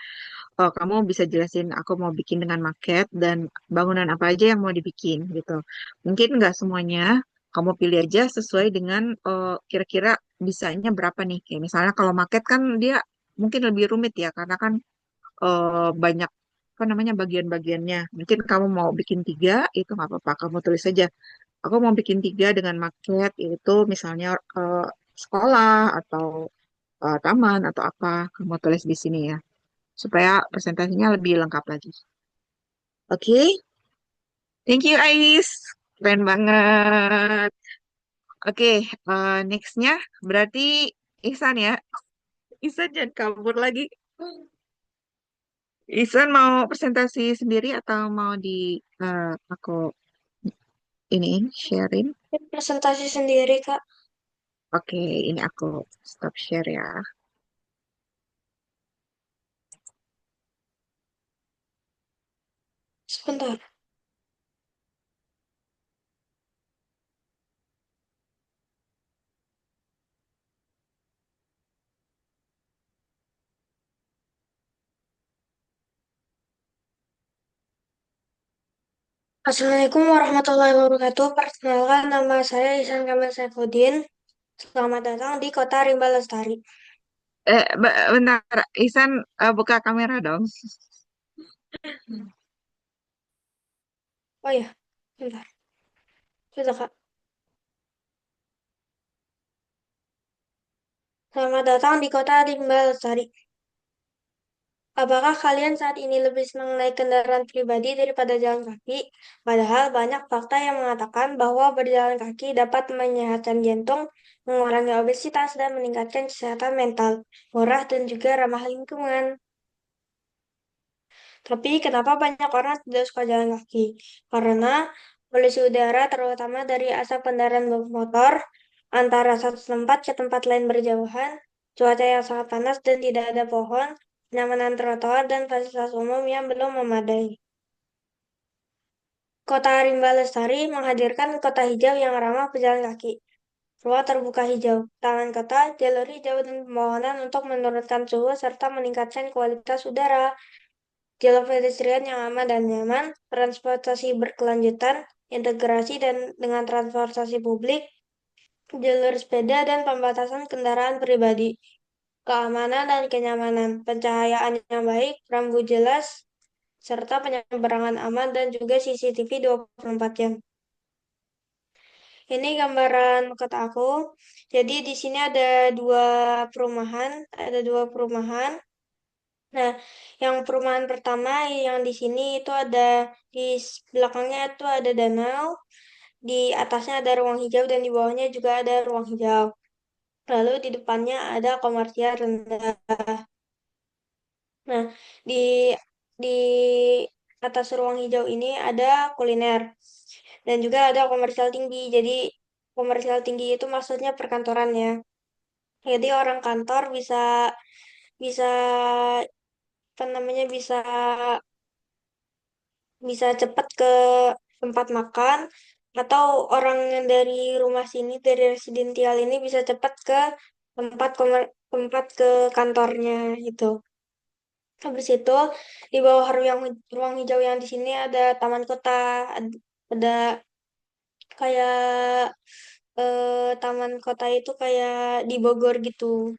kamu bisa jelasin aku mau bikin dengan maket dan bangunan apa aja yang mau dibikin gitu. Mungkin nggak semuanya, kamu pilih aja sesuai dengan kira-kira bisanya berapa nih. Kayak misalnya kalau maket kan dia mungkin lebih rumit ya karena kan banyak apa namanya bagian-bagiannya. Mungkin kamu mau bikin tiga, itu nggak apa-apa. Kamu tulis aja. Aku mau bikin tiga dengan maket itu misalnya sekolah atau taman atau apa. Kamu tulis di sini ya supaya presentasinya lebih lengkap lagi. Oke, thank you Ais. Keren banget. Oke, nextnya berarti Ihsan ya. Ihsan jangan kabur lagi. Ihsan mau presentasi sendiri atau mau di aku ini sharing? Presentasi sendiri, Kak. Oke, ini aku stop share ya. Sebentar. Assalamualaikum warahmatullahi wabarakatuh. Perkenalkan, nama saya Ihsan Kamil Saifuddin. Selamat datang di Kota Rimba Lestari. Bentar, Ihsan buka kamera dong. Oh ya, bentar. Sudah, Kak. Selamat datang di Kota Rimba Lestari. Apakah kalian saat ini lebih senang naik kendaraan pribadi daripada jalan kaki? Padahal banyak fakta yang mengatakan bahwa berjalan kaki dapat menyehatkan jantung, mengurangi obesitas, dan meningkatkan kesehatan mental, murah, dan juga ramah lingkungan. Tapi kenapa banyak orang tidak suka jalan kaki? Karena polusi udara terutama dari asap kendaraan bermotor antara satu tempat ke tempat lain berjauhan, cuaca yang sangat panas dan tidak ada pohon, kenyamanan trotoar dan fasilitas umum yang belum memadai. Kota Rimba Lestari menghadirkan kota hijau yang ramah pejalan kaki. Ruang terbuka hijau, taman kota, jalur hijau dan pemohonan untuk menurunkan suhu serta meningkatkan kualitas udara, jalur pedestrian yang aman dan nyaman, transportasi berkelanjutan, integrasi dan dengan transportasi publik, jalur sepeda dan pembatasan kendaraan pribadi, keamanan dan kenyamanan, pencahayaan yang baik, rambu jelas, serta penyeberangan aman dan juga CCTV 24 jam. Ini gambaran kota aku. Jadi di sini ada dua perumahan. Nah, yang perumahan pertama yang di sini itu belakangnya itu ada danau, di atasnya ada ruang hijau dan di bawahnya juga ada ruang hijau. Lalu di depannya ada komersial rendah. Nah, di di atas ruang hijau ini ada kuliner dan juga ada komersial tinggi. Jadi komersial tinggi itu maksudnya perkantoran ya. Jadi orang kantor bisa bisa apa namanya bisa cepat ke tempat makan atau orang yang dari rumah sini dari residensial ini bisa cepat ke tempat ke kantornya gitu. Habis itu di bawah ruang hijau yang di sini ada taman kota, ada kayak taman kota itu kayak di Bogor gitu.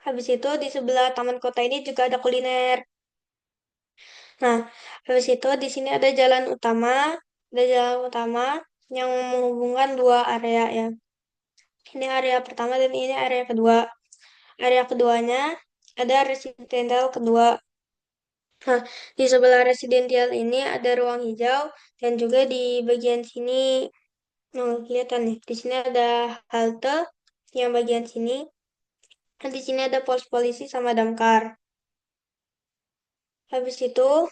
Habis itu di sebelah taman kota ini juga ada kuliner. Nah, habis itu di sini ada jalan utama yang menghubungkan dua area ya. Ini area pertama dan ini area kedua. Area keduanya ada residensial kedua. Nah, di sebelah residensial ini ada ruang hijau dan juga di bagian sini, kelihatan nih, di sini ada halte yang bagian sini. Dan di sini ada pos polisi sama damkar. Habis itu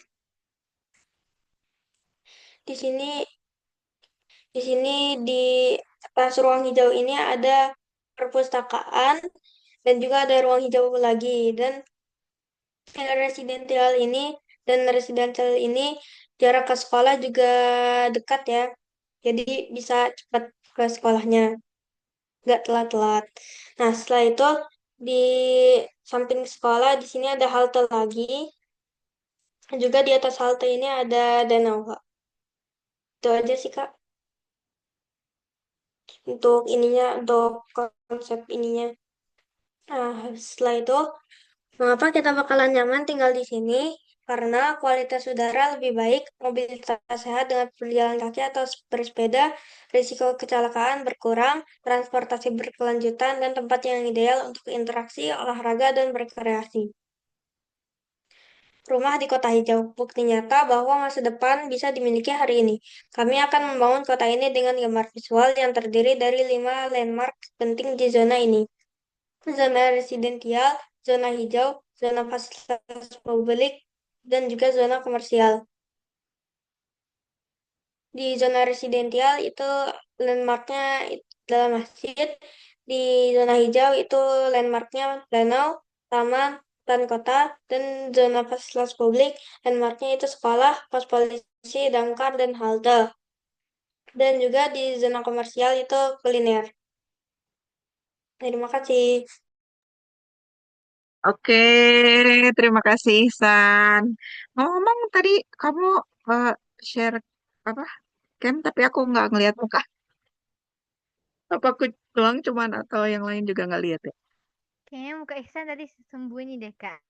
di sini di sini di atas ruang hijau ini ada perpustakaan dan juga ada ruang hijau lagi residensial ini residensial ini jarak ke sekolah juga dekat ya. Jadi bisa cepat ke sekolahnya, nggak telat-telat. Nah, setelah itu di samping sekolah di sini ada halte lagi. Juga di atas halte ini ada danau, Kak. Itu aja sih, Kak. Untuk konsep ininya. Nah, setelah itu, mengapa kita bakalan nyaman tinggal di sini? Karena kualitas udara lebih baik, mobilitas sehat dengan berjalan kaki atau bersepeda, risiko kecelakaan berkurang, transportasi berkelanjutan, dan tempat yang ideal untuk interaksi, olahraga, dan berkreasi. Rumah di Kota Hijau, bukti nyata bahwa masa depan bisa dimiliki hari ini. Kami akan membangun kota ini dengan gambar visual yang terdiri dari 5 landmark penting di zona ini. Zona residensial, zona hijau, zona fasilitas publik, dan juga zona komersial. Di zona residensial itu landmarknya adalah masjid. Di zona hijau itu landmarknya danau, taman, hutan kota, dan zona fasilitas publik. Landmarknya itu sekolah, pos polisi, damkar, dan halte. Dan juga di zona komersial itu kuliner. Terima kasih. Oke, terima kasih Ihsan. Ngomong tadi kamu eh, share apa camp, tapi aku nggak ngelihat muka. Apa aku doang cuman atau yang lain juga nggak lihat ya? Kayaknya muka Ihsan tadi sembunyi deh, Kak.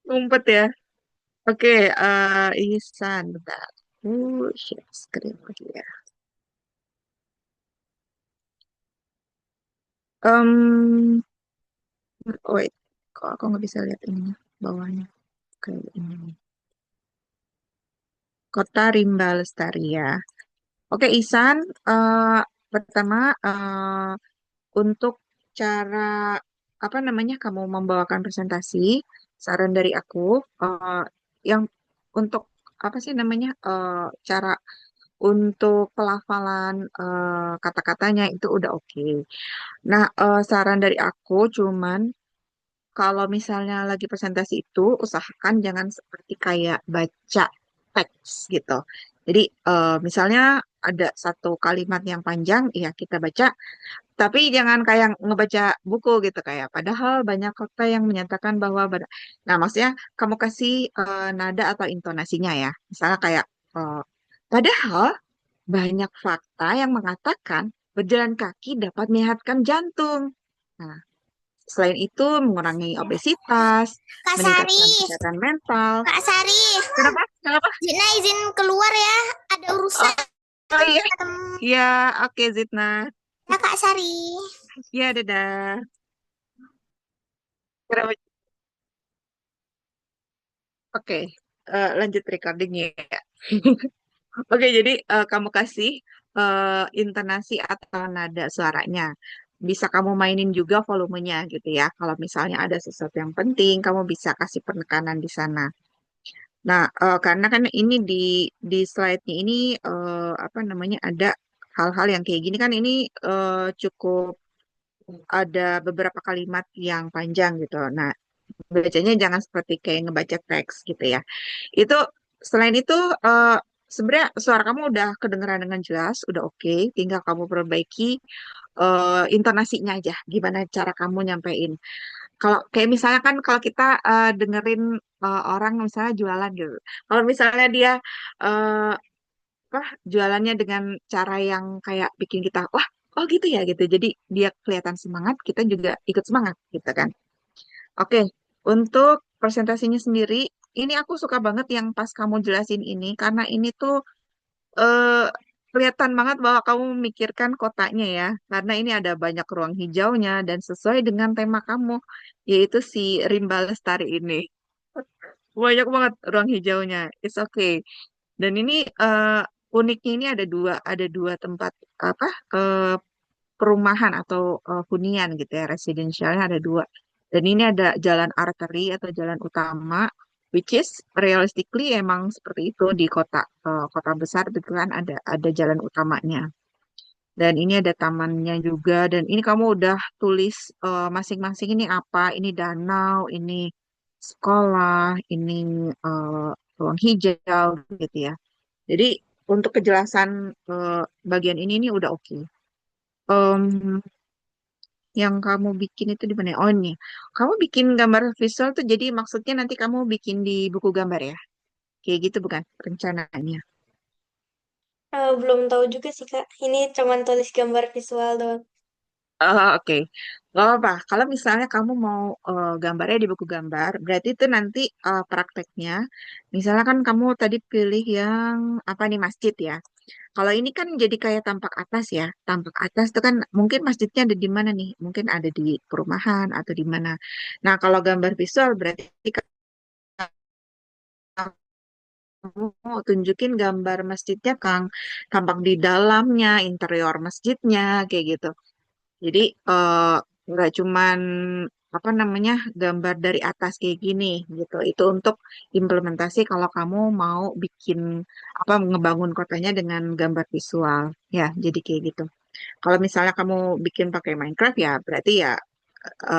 Ngumpet ya. Oke, Ihsan, bentar. Share screen lagi ya. Wait, kok aku nggak bisa lihat ininya, bawahnya. Kayak ini. Kota Rimba Lestari ya. Oke, Ihsan, pertama untuk cara apa namanya kamu membawakan presentasi, saran dari aku yang untuk apa sih namanya cara untuk pelafalan kata-katanya itu udah oke. Nah, saran dari aku cuman kalau misalnya lagi presentasi itu usahakan jangan seperti kayak baca teks gitu. Jadi misalnya ada satu kalimat yang panjang, ya kita baca, tapi jangan kayak ngebaca buku gitu kayak. Padahal banyak kota yang menyatakan bahwa, nah maksudnya kamu kasih nada atau intonasinya ya. Misalnya kayak, eh, padahal banyak fakta yang mengatakan berjalan kaki dapat menyehatkan jantung. Nah, selain itu mengurangi obesitas, Kak Sari, meningkatkan kesehatan mental. Kak Sari, Kenapa? Kenapa? Zina izin keluar ya, ada Oh, urusan. oh iya. Tem- Ya, oke Zidna. Ya Kak Sari. Ya, dadah. Kenapa? Oke, lanjut recordingnya ya. Oke, jadi kamu kasih intonasi atau nada suaranya. Bisa kamu mainin juga volumenya gitu ya. Kalau misalnya ada sesuatu yang penting, kamu bisa kasih penekanan di sana. Nah, karena kan ini di slide-nya ini apa namanya ada hal-hal yang kayak gini kan ini cukup ada beberapa kalimat yang panjang gitu. Nah, bacanya jangan seperti kayak ngebaca teks gitu ya. Itu selain itu sebenarnya suara kamu udah kedengeran dengan jelas, udah oke. Tinggal kamu perbaiki intonasinya aja. Gimana cara kamu nyampein. Kalau kayak misalnya kan kalau kita dengerin orang misalnya jualan gitu. Kalau misalnya dia eh, apa jualannya dengan cara yang kayak bikin kita wah, oh gitu ya gitu. Jadi dia kelihatan semangat, kita juga ikut semangat gitu kan. Oke, untuk presentasinya sendiri, ini aku suka banget yang pas kamu jelasin ini karena ini tuh eh, kelihatan banget bahwa kamu memikirkan kotanya ya. Karena ini ada banyak ruang hijaunya dan sesuai dengan tema kamu, yaitu si Rimba Lestari ini. Banyak banget ruang hijaunya. It's okay. Dan ini uniknya ini ada dua tempat apa perumahan atau hunian gitu ya, residensialnya ada dua. Dan ini ada jalan arteri atau jalan utama, which is realistically emang seperti itu di kota kota besar itu kan ada jalan utamanya. Dan ini ada tamannya juga. Dan ini kamu udah tulis masing-masing ini apa? Ini danau, ini sekolah, ini ruang hijau gitu ya. Jadi untuk kejelasan bagian ini udah oke. Em, yang kamu bikin itu di mana? Oh ini, kamu bikin gambar visual tuh jadi maksudnya nanti kamu bikin di buku gambar ya? Kayak gitu bukan rencananya? Belum tahu juga sih Kak. Ini cuman tulis gambar visual doang. Oke. Gak apa-apa. Kalau misalnya kamu mau gambarnya di buku gambar, berarti itu nanti prakteknya. Misalnya kan kamu tadi pilih yang apa nih masjid ya. Kalau ini kan jadi kayak tampak atas ya. Tampak atas itu kan mungkin masjidnya ada di mana nih? Mungkin ada di perumahan atau di mana. Nah, kalau gambar visual berarti kamu tunjukin gambar masjidnya Kang, tampak di dalamnya, interior masjidnya kayak gitu. Jadi nggak cuman apa namanya gambar dari atas kayak gini gitu. Itu untuk implementasi kalau kamu mau bikin apa ngebangun kotanya dengan gambar visual ya. Jadi kayak gitu. Kalau misalnya kamu bikin pakai Minecraft ya berarti ya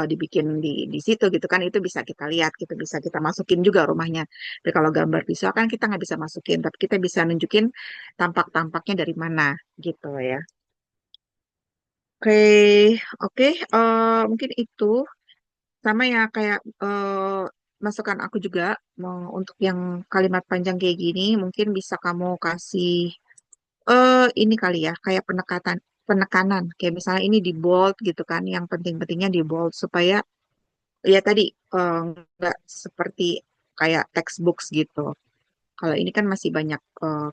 dibikin di situ gitu kan itu bisa kita lihat gitu bisa kita masukin juga rumahnya. Tapi kalau gambar visual kan kita nggak bisa masukin tapi kita bisa nunjukin tampak-tampaknya dari mana gitu ya. Oke, oke, mungkin itu sama ya kayak masukan aku juga mau untuk yang kalimat panjang kayak gini mungkin bisa kamu kasih ini kali ya kayak penekanan kayak misalnya ini di bold gitu kan yang penting-pentingnya di bold supaya ya tadi nggak seperti kayak textbooks gitu. Kalau ini kan masih banyak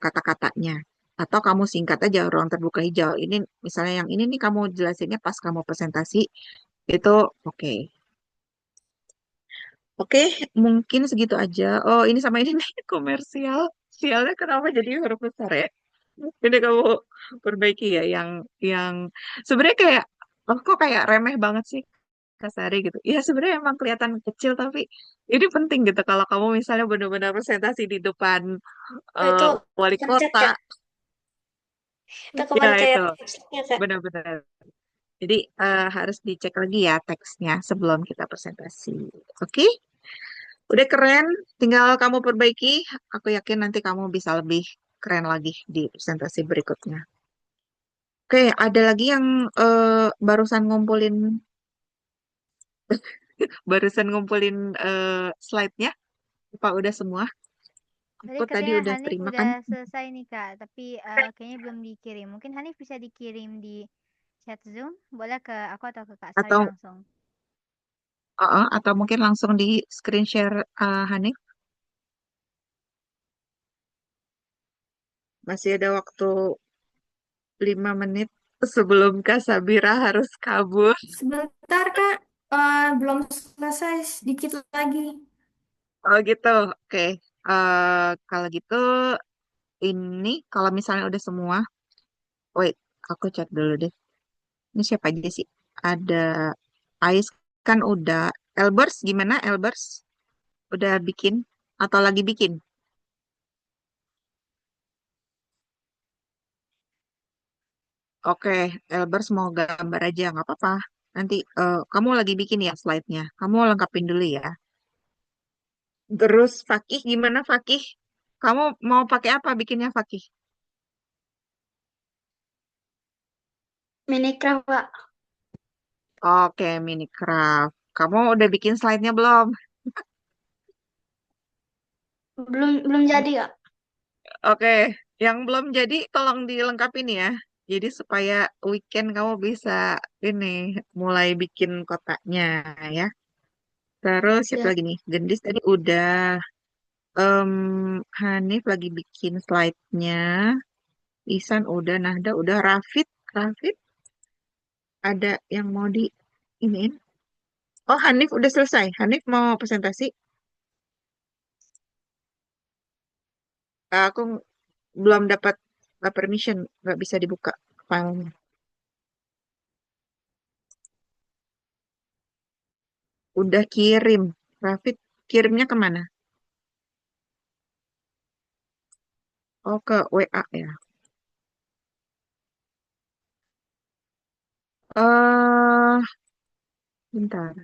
kata-katanya. Atau kamu singkat aja ruang terbuka hijau. Ini misalnya yang ini nih kamu jelasinnya pas kamu presentasi itu oke. Oke, mungkin segitu aja. Oh, ini sama ini nih komersial. Sialnya kenapa jadi huruf besar ya? Ini kamu perbaiki ya yang sebenarnya kayak oh kok kayak remeh banget sih Kasari gitu. Ya sebenarnya emang kelihatan kecil tapi ini penting gitu kalau kamu misalnya benar-benar presentasi di depan Oh, eh, itu wali pencet kota. ya. Itu Ya kemarin itu kayak teksnya Kak. benar-benar. Jadi harus dicek lagi ya teksnya sebelum kita presentasi. Oke? Udah keren, tinggal kamu perbaiki. Aku yakin nanti kamu bisa lebih keren lagi di presentasi berikutnya. Oke, ada lagi yang barusan ngumpulin barusan ngumpulin slide-nya. Apa udah semua? Tadi Aku tadi katanya udah Hanif terima udah kan? selesai nih Kak, tapi kayaknya belum dikirim. Mungkin Hanif bisa dikirim di chat Zoom. Boleh ke aku atau ke Kak Sari Atau langsung. atau mungkin langsung di screen share Hanif. Masih ada waktu 5 menit sebelum Kak Sabira harus kabur. Sebentar, Kak. Belum selesai, sedikit lagi. Oh gitu, oke. Kalau gitu, ini kalau misalnya udah semua, wait, aku cek dulu deh. Ini siapa aja sih? Ada Ais kan udah. Elbers gimana Elbers? Udah bikin atau lagi bikin? Oke, Elbers mau gambar aja, nggak apa-apa. Nanti kamu lagi bikin ya slide-nya. Kamu lengkapin dulu ya. Terus Fakih gimana Fakih? Kamu mau pakai apa bikinnya Fakih? Minecraft, Pak. Oke, Minecraft. Kamu udah bikin slide-nya belum? Belum jadi, Kak. Oke, yang belum jadi tolong dilengkapin ya. Jadi supaya weekend kamu bisa ini mulai bikin kotaknya ya. Terus siapa Ya. lagi nih? Gendis tadi udah. Hanif lagi bikin slide-nya. Isan udah, Nahda udah, Rafid ada yang mau di ini. Oh, Hanif udah selesai. Hanif mau presentasi. Aku belum dapat permission, nggak bisa dibuka filenya. Udah kirim. Rafid kirimnya kemana? Oh, ke WA ya. Bentar.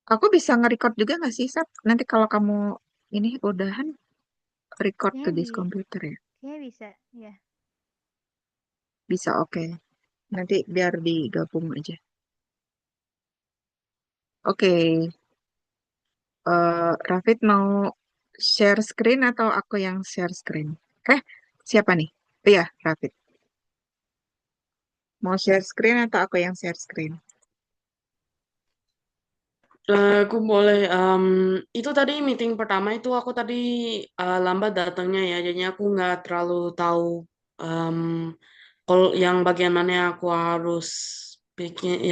Aku bisa nge-record juga nggak sih, Sat? Nanti kalau kamu ini udahan record to Kayaknya this computer ya. kayaknya bisa. Ya. Bisa, oke. Nanti biar digabung aja. Oke. Rafid mau share screen atau aku yang share screen? Siapa nih? Oh iya, Rafid. Mau share screen atau aku yang share screen? Aku boleh. Itu tadi meeting pertama itu aku tadi lambat datangnya ya, jadinya aku nggak terlalu tahu em, kalau yang bagian mana yang aku harus bikin,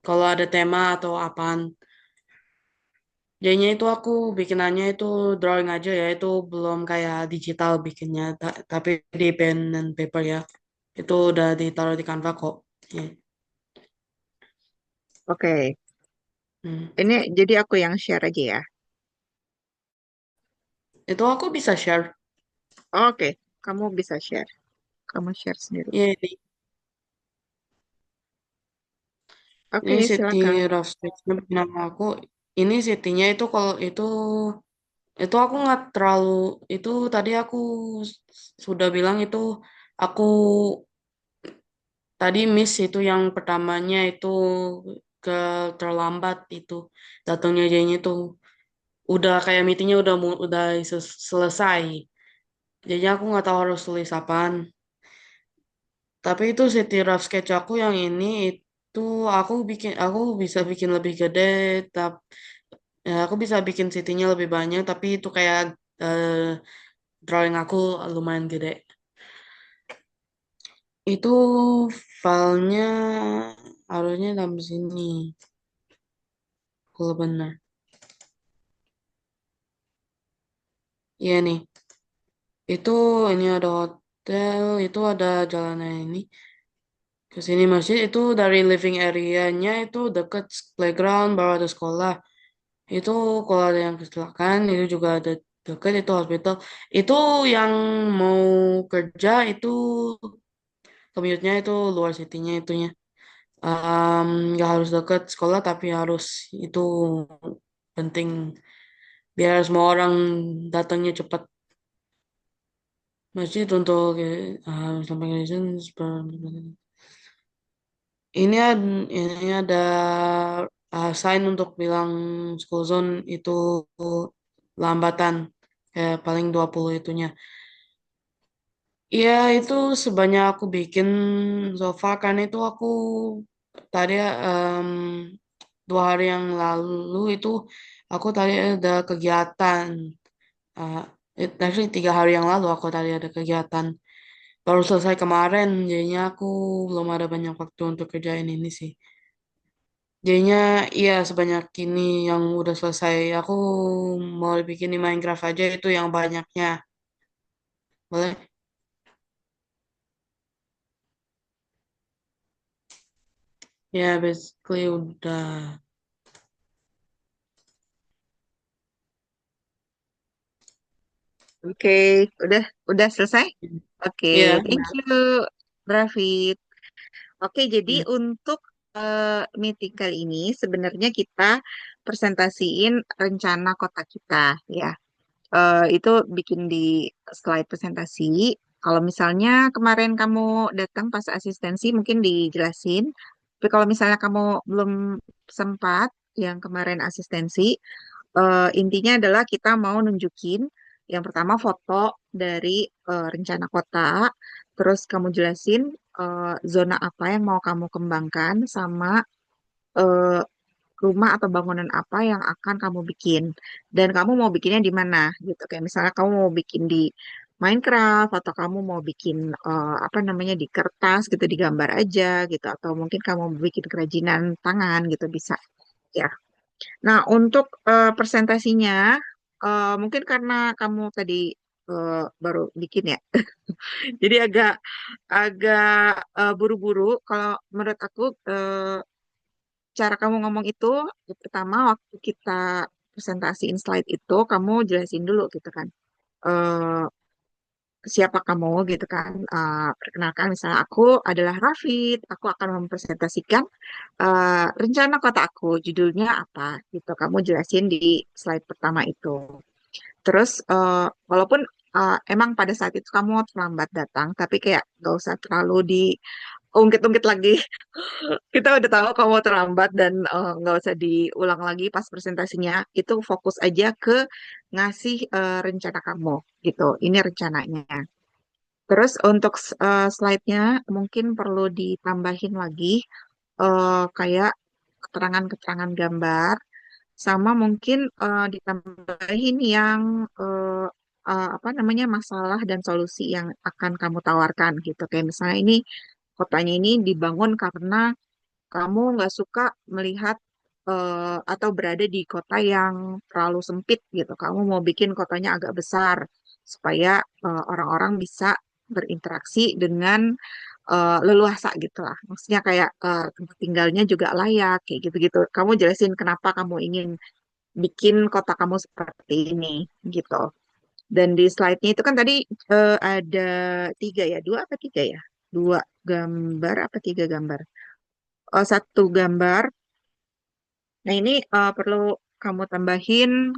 kalau ada tema atau apaan. Jadinya itu aku bikinannya itu drawing aja ya, itu belum kayak digital bikinnya, tapi di pen and paper ya. Itu udah ditaruh di Canva kok. Ya. Oke. Hmm. Ini jadi aku yang share aja ya. Itu aku bisa share. Oke, kamu bisa share. Kamu share sendiri. Ya, ini Oke, Siti silakan. Rough Sketch-nya nama aku. Ini Sitinya itu kalau itu aku nggak terlalu, itu tadi aku sudah bilang itu aku tadi miss itu yang pertamanya itu ke terlambat itu datangnya, jadinya itu udah kayak meetingnya udah selesai, jadi aku nggak tahu harus tulis apaan. Tapi itu City Rough Sketch aku yang ini itu aku bisa bikin lebih gede, tapi aku bisa bikin city-nya lebih banyak, tapi itu kayak eh, drawing aku lumayan gede. Itu filenya harusnya dalam sini, kalau benar. Iya nih, itu ini ada hotel, itu ada jalanan ini. Ke sini masjid itu dari living area-nya itu deket playground, baru ada sekolah. Itu kalau ada yang kecelakaan itu juga ada deket itu hospital. Itu yang mau kerja itu commute-nya itu luar city-nya itunya. Nggak harus deket sekolah tapi harus itu penting. biar semua orang datangnya cepat. Masjid untuk sampai ini ada sign untuk bilang school zone itu lambatan kayak paling 20 itunya. Iya itu sebanyak aku bikin sofa kan itu aku tadi 2 hari yang lalu itu aku tadi ada kegiatan. Uh, Actually 3 hari yang lalu aku tadi ada kegiatan. Baru selesai kemarin, jadinya aku belum ada banyak waktu untuk kerjain ini sih. Jadinya iya sebanyak ini yang udah selesai. Aku mau bikin di Minecraft aja itu yang banyaknya. Boleh? Ya, basically udah. Oke, udah selesai? Oke, Iya. thank you, Rafid. Oke, jadi Hmm. untuk meeting kali ini sebenarnya kita presentasiin rencana kota kita ya. Itu bikin di slide presentasi. Kalau misalnya kemarin kamu datang pas asistensi mungkin dijelasin. Tapi kalau misalnya kamu belum sempat yang kemarin asistensi, intinya adalah kita mau nunjukin yang pertama foto dari rencana kota, terus kamu jelasin zona apa yang mau kamu kembangkan sama eh, rumah atau bangunan apa yang akan kamu bikin dan kamu mau bikinnya di mana gitu. Kayak misalnya kamu mau bikin di Minecraft atau kamu mau bikin apa namanya di kertas gitu digambar aja gitu atau mungkin kamu mau bikin kerajinan tangan gitu bisa ya. Nah, untuk presentasinya, mungkin karena kamu tadi baru bikin ya, jadi agak agak buru-buru. Kalau menurut aku, cara kamu ngomong itu, pertama waktu kita presentasiin slide itu, kamu jelasin dulu gitu kan. eh, Siapa kamu gitu kan. Perkenalkan misalnya aku adalah Rafid, aku akan mempresentasikan rencana kota aku, judulnya apa gitu. Kamu jelasin di slide pertama itu. Terus walaupun emang pada saat itu kamu terlambat datang, tapi kayak gak usah terlalu diungkit-ungkit lagi. Kita udah tahu kamu terlambat dan nggak usah diulang lagi pas presentasinya. Itu fokus aja ke ngasih rencana kamu gitu. Ini rencananya. Terus untuk slide-nya mungkin perlu ditambahin lagi kayak keterangan-keterangan gambar sama mungkin ditambahin yang apa namanya masalah dan solusi yang akan kamu tawarkan gitu. Kayak misalnya ini kotanya ini dibangun karena kamu nggak suka melihat atau berada di kota yang terlalu sempit gitu. Kamu mau bikin kotanya agak besar supaya orang-orang bisa berinteraksi dengan leluasa gitu lah. Maksudnya kayak tempat tinggalnya juga layak kayak gitu-gitu. Kamu jelasin kenapa kamu ingin bikin kota kamu seperti ini gitu. Dan di slide-nya itu kan tadi ada 3 ya, 2 apa 3 ya? 2 gambar apa 3 gambar? Oh, 1 gambar. Nah ini perlu kamu tambahin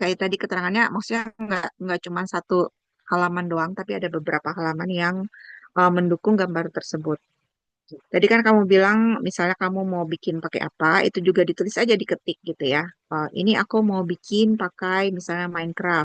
kayak tadi keterangannya, maksudnya nggak cuma 1 halaman doang, tapi ada beberapa halaman yang mendukung gambar tersebut. Tadi kan kamu bilang misalnya kamu mau bikin pakai apa, itu juga ditulis aja diketik gitu ya. Ini aku mau bikin pakai misalnya Minecraft.